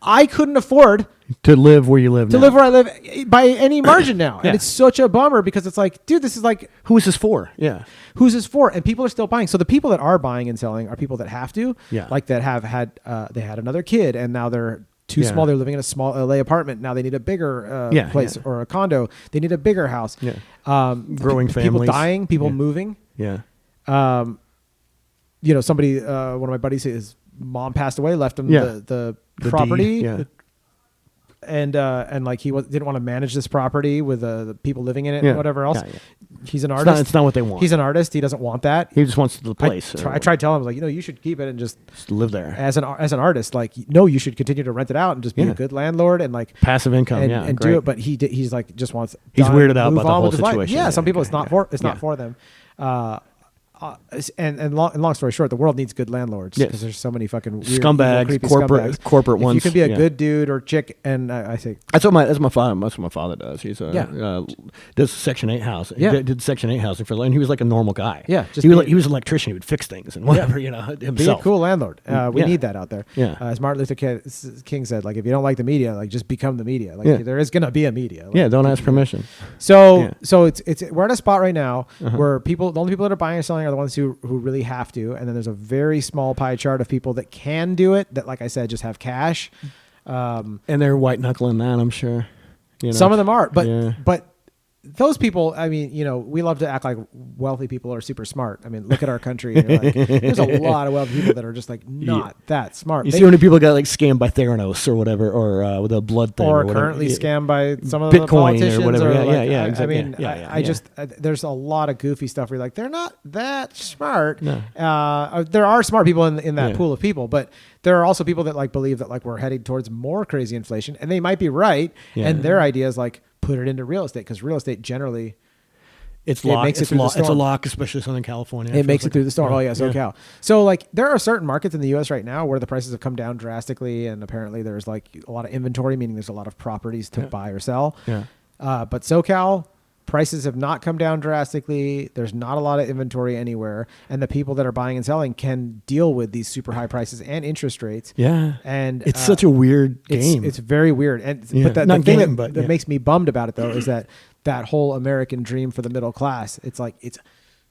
I couldn't afford to live where you live. Live where I live by any margin now. And it's such a bummer because it's like, dude, this is like, who is this for? Yeah. Who's this for? And people are still buying. So the people that are buying and selling are people that have to, like that have had, they had another kid and now they're too small. They're living in a small LA apartment. Now they need a bigger place or a condo. They need a bigger house. Yeah. Growing families. People dying, people moving. Yeah. Somebody, one of my buddies, his mom passed away, left him the property, and like he didn't want to manage this property with the people living in it and whatever else. He's an artist. It's not what they want. He's an artist. He doesn't want that. He just wants the place. I tried telling him, like, you should keep it and just live there as an artist. Like, no, you should continue to rent it out and just be a good landlord and like passive income and do it. But he's like just wants. He's weirded out about the whole situation. Yeah, some people it's not for them. And long story short, the world needs good landlords because there's so many fucking weird, scumbags, corporate ones. If you can be a good dude or chick, and I say that's what my father does. He's does Section 8 housing. He did Section 8 housing for, and he was like a normal guy. Yeah, he was an electrician. He would fix things and whatever, himself. Be a cool landlord. We need that out there. Yeah. As Martin Luther King said, like if you don't like the media, like just become the media. Like there is gonna be a media. Like, don't ask permission. So it's we're at a spot right now where the only people that are buying and selling are the ones who really have to, and then there's a very small pie chart of people that can do it, that like I said just have cash, and they're white knuckling that, I'm sure. Some of them are, but those people, I mean, we love to act like wealthy people are super smart. I mean, look at our country. Like, there's a lot of wealthy people that are just like not that smart. You see how many people got like scammed by Theranos or whatever, or with a blood thing, or currently scammed by some of Bitcoin the politicians or whatever. Exactly. I mean, I just there's a lot of goofy stuff where you're like, they're not that smart. No. There are smart people in that pool of people, but there are also people that like believe that like we're heading towards more crazy inflation, and they might be right. And their idea is like, put it into real estate, because real estate generally it's a lock, especially Southern California. It makes it through the storm. Oh yeah, SoCal. So like there are certain markets in the U.S. right now where the prices have come down drastically, and apparently there's like a lot of inventory, meaning there's a lot of properties to buy or sell. Yeah. But SoCal, prices have not come down drastically. There's not a lot of inventory anywhere, and the people that are buying and selling can deal with these super high prices and interest rates. Yeah, and it's such a weird game. It's very weird. And but the thing that makes me bummed about it though is that that whole American dream for the middle class. It's like it's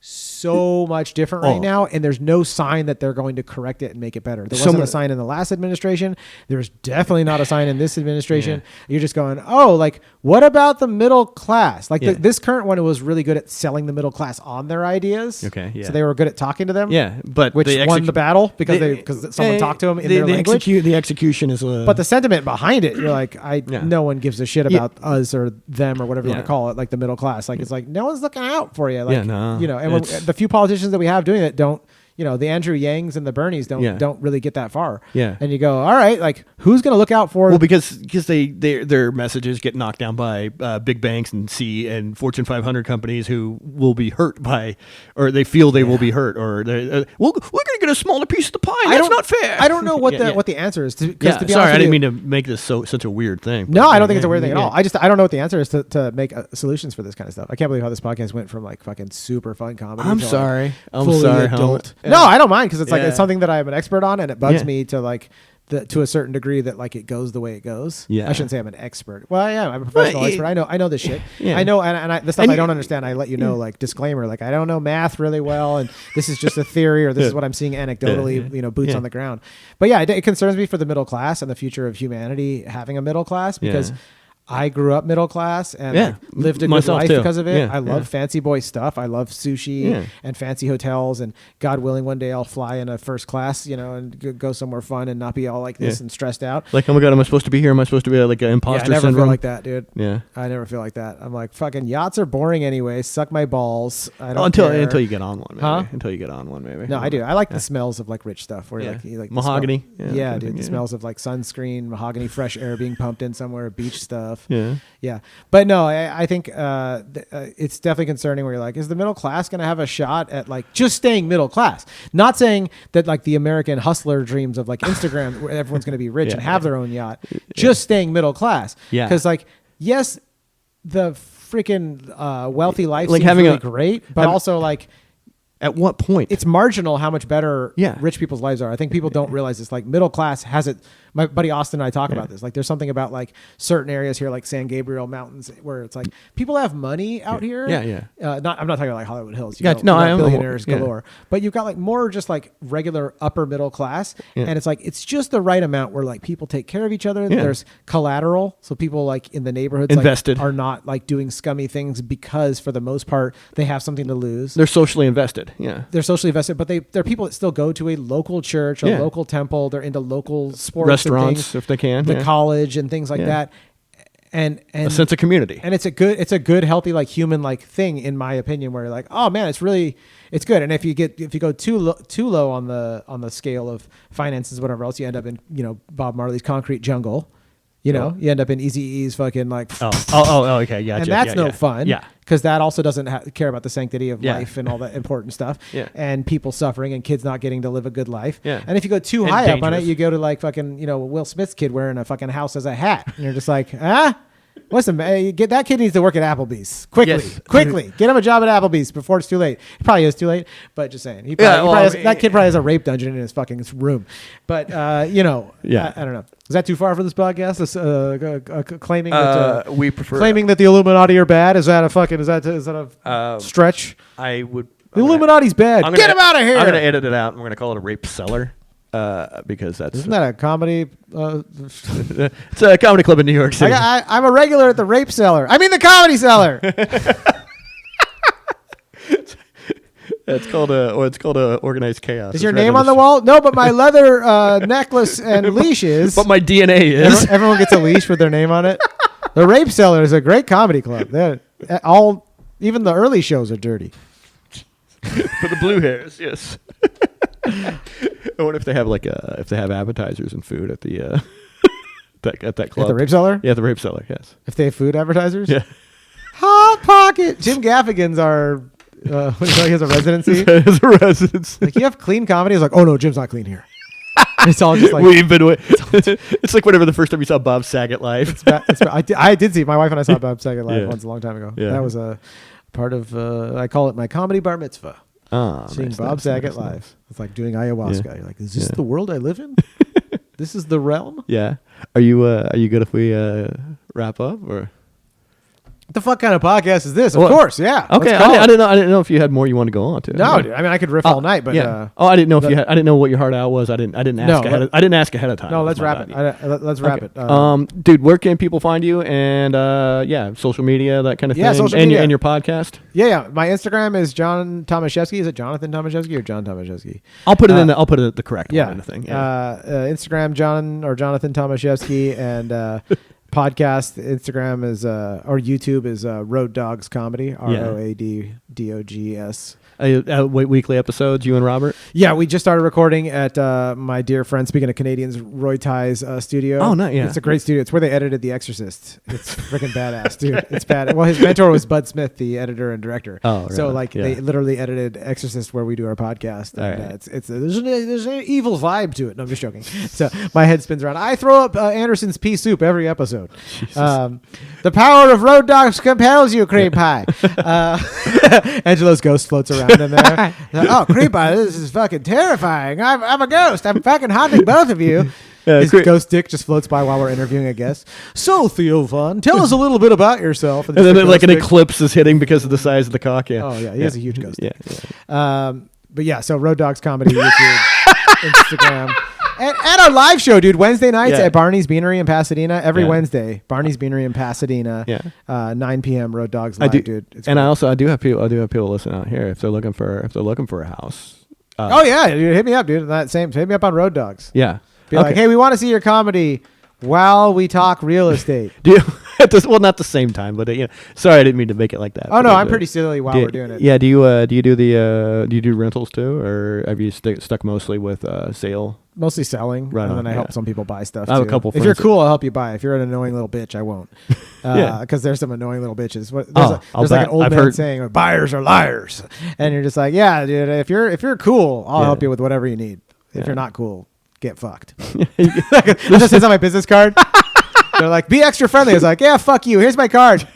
so much different right now, and there's no sign that they're going to correct it and make it better. There wasn't a sign in the last administration. There's definitely not a sign in this administration. You're just going, oh, like, what about the middle class? Like this current one was really good at selling the middle class on their ideas. Okay, yeah. So they were good at talking to them. Yeah, but which won the battle because someone talked to them in their language. The execution is. But the sentiment behind it, you're like, no one gives a shit about us or them or whatever you want to call it, like the middle class. Like it's like no one's looking out for you. Like you know. And the few politicians that we have doing it don't, you know, the Andrew Yangs and the Bernies don't really get that far. Yeah. And you go, all right, like who's going to look out for? Well, because their messages get knocked down by big banks and Fortune 500 companies who will be hurt by, or they feel they will be hurt, or we're going to get a smaller piece of the pie. That's not fair. I don't know what the answer is. To be sorry, I didn't mean to make this such a weird thing. No, I don't think it's a weird thing at all. I don't know what the answer is to make solutions for this kind of stuff. I can't believe how this podcast went from like fucking super fun comedy. I'm sorry. Adult. Yeah. No, I don't mind because it's like it's something that I'm an expert on, and it bugs me to like to a certain degree that like it goes the way it goes. Yeah, I shouldn't say I'm an expert. Well, I am. I'm a professional expert. I know this shit. I know, and the stuff I don't understand, I let you know. Like disclaimer, like I don't know math really well, and this is just a theory, or this is what I'm seeing anecdotally. You know, boots on the ground. But yeah, it concerns me for the middle class and the future of humanity having a middle class because. I grew up middle class and lived a good life because of it. I love fancy boy stuff. I love sushi and fancy hotels. And God willing, one day I'll fly in a first class, you know, and go somewhere fun and not be all like this and stressed out. Like, oh my God, am I supposed to be here? Am I supposed to be like an imposter syndrome? I never feel like that, dude. Yeah. I never feel like that. I'm like, fucking yachts are boring anyway. Suck my balls. I don't care. Until you get on one, maybe. Huh? Until you get on one, maybe. No, I do. I like the smells of like rich stuff where you like mahogany. Dude. The smells of like sunscreen, mahogany, fresh air being pumped in somewhere, beach stuff. Yeah. But no, I think it's definitely concerning where you're like, is the middle class going to have a shot at like just staying middle class? Not saying that like the American hustler dreams of like Instagram where everyone's going to be rich and have their own yacht, just staying middle class. Yeah. Because like, yes, the freaking wealthy life like seems having really great, but also like, at what point? It's marginal how much better rich people's lives are. I think people don't realize this. Like middle class has it. My buddy Austin and I talk about this. Like there's something about like certain areas here, like San Gabriel Mountains, where it's like people have money out here. I'm not talking about like Hollywood Hills. I am billionaires galore. But you've got like more just like regular upper middle class, and it's like it's just the right amount where like people take care of each other. There's collateral, so people like in the neighborhoods invested are not like doing scummy things because for the most part they have something to lose. They're socially invested. Yeah, they're socially invested, but they're people that still go to a local church, a local temple. They're into local sports, restaurants if they can, the college and things like that, and a sense of community. And it's a good, healthy, like human like thing in my opinion, where you're like, oh man, it's good. And if you go too low on the scale of finances, whatever else, you end up in Bob Marley's concrete jungle. You end up in Eazy-E's fucking like. Okay, yeah. And that's no fun. Yeah. Because that also doesn't care about the sanctity of life and all that important stuff. Yeah. And people suffering and kids not getting to live a good life. Yeah. And if you go too high up on it, you go to like fucking, Will Smith's kid wearing a fucking house as a hat. And you're just like, listen, that kid needs to work at Applebee's quickly. Get him a job at Applebee's before it's too late. It probably is too late, but just saying. That kid probably has a rape dungeon in his fucking room. But I don't know. Is that too far for this podcast? Claiming that we prefer claiming that the Illuminati are bad. Is that a stretch? I would. The Illuminati's bad. Get him out of here. I'm gonna edit it out. And we're gonna call it a rape cellar. Because isn't that a comedy? It's a comedy club in New York City. I'm a regular at the rape cellar. I mean the comedy cellar. It's called a organized chaos. Is your name on the wall? No, but my leather necklace and leash is. But my DNA is. Everyone gets a leash with their name on it. The Rape Cellar is a great comedy club. Even the early shows are dirty. For the blue hairs, yes. I wonder if they have appetizers and food at the at that club. At the Rape Cellar? Yeah, the Rape Cellar. Yes. If they have food advertisers? Yeah. Hot Pocket. Jim Gaffigan's our. He has a residency. Has a residency. Like you have clean comedy. It's like, oh no, Jim's not clean here. It's all just like we've been. It's like whenever the first time you saw Bob Saget live. I did see. My wife and I saw Bob Saget live once a long time ago. Yeah. That was a part of. I call it my comedy bar mitzvah. Seeing Bob Saget live. Nice. It's like doing ayahuasca. Yeah. You're like, is this the world I live in? This is the realm. Yeah. Are you good if we wrap up or? What the fuck kind of podcast is this? Of course, yeah. Okay, I didn't know if you had more you wanted to go on to. No, dude, I mean I could riff all night, but I didn't know if you had. I didn't know what your hard out was. I didn't ask ahead of time. No, let's wrap it. Let's wrap it. Dude, where can people find you? And social media, that kind of thing. Yeah, social media. And your podcast. Yeah. My Instagram is Jon Tomashfesky. Is it Jonathan Tomashfesky or Jon Tomashfesky? I'll put it in. I'll put it the correct one in the thing. Yeah. Instagram Jonathan Tomashfesky and. Podcast Instagram is or YouTube is Road Dogs Comedy, ROADDOGS. Weekly episodes, you and Robert? Yeah, we just started recording at my dear friend, speaking of Canadians, Roy Ty's studio. Oh, no, yeah. It's a great studio. It's where they edited The Exorcist. It's freaking badass, dude. It's bad. Well, his mentor was Bud Smith, the editor and director. Oh, right. So they literally edited Exorcist where we do our podcast. And, right. There's an evil vibe to it. No, I'm just joking. So my head spins around. I throw up Anderson's pea soup every episode. The power of Road Dogs compels you, cream pie. Angelo's ghost floats around in there. Oh, creep pie, this is fucking terrifying. I'm a ghost. I'm fucking haunting both of you. His ghost dick just floats by while we're interviewing a guest. So, Theo Von, tell us a little bit about yourself. And then an eclipse is hitting because of the size of the cock. Yeah. Oh, yeah. He has a huge ghost. Yeah. But yeah, so Road Dogs Comedy, YouTube, Instagram. And our live show, dude, Wednesday nights at Barney's Beanery in Pasadena. Every Wednesday, Barney's Beanery in Pasadena. 9 p.m. Road Dogs live, dude. It's and great. I do have people listen out here if they're looking for a house. Dude, hit me up, dude. Hit me up on Road Dogs. Yeah. Be like, hey, we want to see your comedy while we talk real estate. Do you? Well, not the same time, but sorry, I didn't mean to make it like that. Oh no, I'm pretty silly while we're doing it. Yeah. Do you do rentals too, or have you stuck mostly with sale? Mostly selling, right? And then I help some people buy stuff. I have too. a couple. If you're cool, I'll help you buy. If you're an annoying little bitch, I won't. Because there's some annoying little bitches. There's like an old man saying, "Buyers are liars," and you're just like, "Yeah, dude. If you're cool, I'll help you with whatever you need. If you're not cool, get fucked." That just says on my business card. They're like, "Be extra friendly." I was like, "Yeah, fuck you. Here's my card."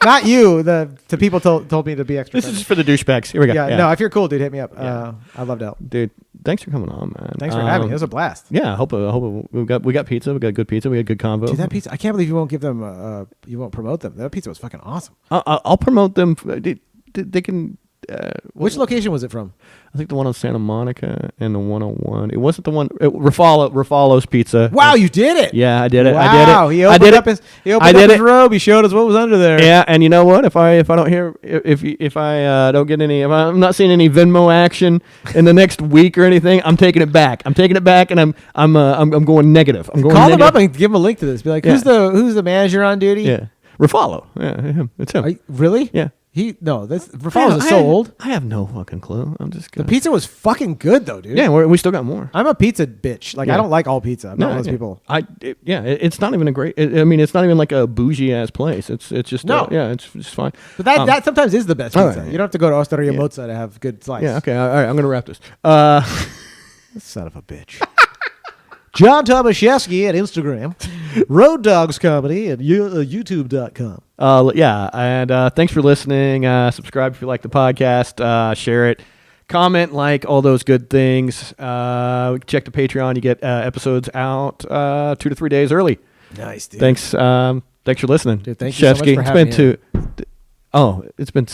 Not you. The people told me to be extra. This is for the douchebags. Here we go. Yeah. No, if you're cool, dude, hit me up. I'd love to help. Dude, thanks for coming on, man. Thanks for having me. It was a blast. Yeah, I hope we got pizza. We got good pizza. We had good combo. Dude, that pizza. I can't believe you won't give them. You won't promote them. That pizza was fucking awesome. I'll promote them. They can. Which location was it from? I think the one on Santa Monica and the 101. It wasn't the one. Rafalo's Pizza. Wow, you did it! Yeah, I did it. Wow, I did it. He opened up his robe. He showed us what was under there. Yeah, and you know what? If I don't hear if I don't get any, if I'm not seeing any Venmo action in the next week or anything, I'm taking it back. I'm taking it back, and I'm going negative. I'm going. Call negative. him up and give him a link to this. Be like, who's the manager on duty? Yeah, Rafalo. Yeah, it's him. Really? Yeah. Rafalo's so old. I have no fucking clue. I'm just The pizza was fucking good though, dude. Yeah, we still got more. I'm a pizza bitch. Like I don't like all pizza. I'm not one of those people. It's not even a great. It's not even like a bougie ass place. It's just it's just fine. But that sometimes is the best pizza. Right. You don't have to go to Osteria Mozza to have good slice. Yeah. Okay. All right. I'm gonna wrap this. Son of a bitch. Jon Tomashfesky at Instagram, Road Dogs Comedy at YouTube.com. And thanks for listening. Subscribe if you like the podcast. Share it. Comment, like, all those good things. Check the Patreon. You get episodes out 2 to 3 days early. Nice, dude. Thanks for listening. Dude, thank you so much for having me. It's been.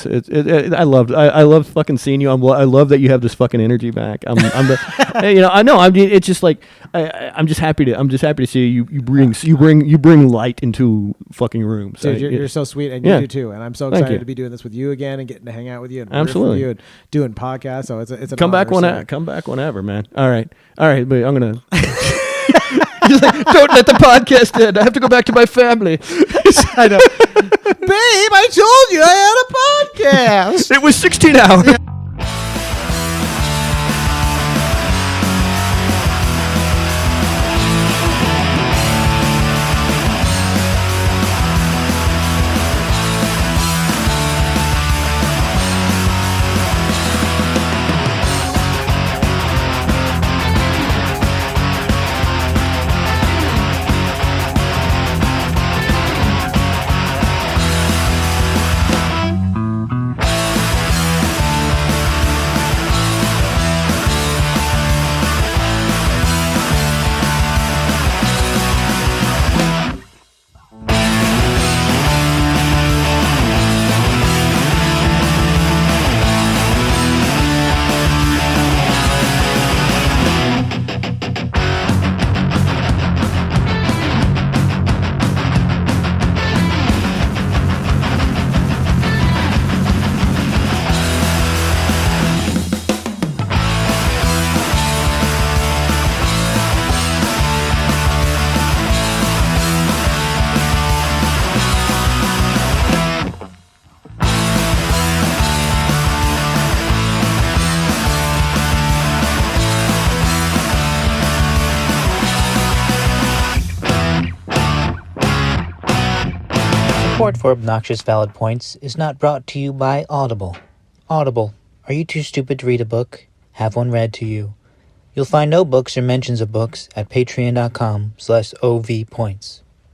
I loved fucking seeing you. I love that you have this fucking energy back. I know. It's just like I'm just happy to see you. You bring light into fucking rooms. Dude, you're so sweet, and you do too. And I'm so excited to be doing this with you again and getting to hang out with you and absolutely with you and doing podcasts. So it's an come honor, back whenever, man. All right. But I'm gonna. Don't let the podcast end. I have to go back to my family. I know. Babe, I told you I had a podcast. It was 16 hours. Yeah. Support for Obnoxious Valid Points is not brought to you by Audible. Audible, are you too stupid to read a book? Have one read to you. You'll find no books or mentions of books at patreon.com/ovpoints.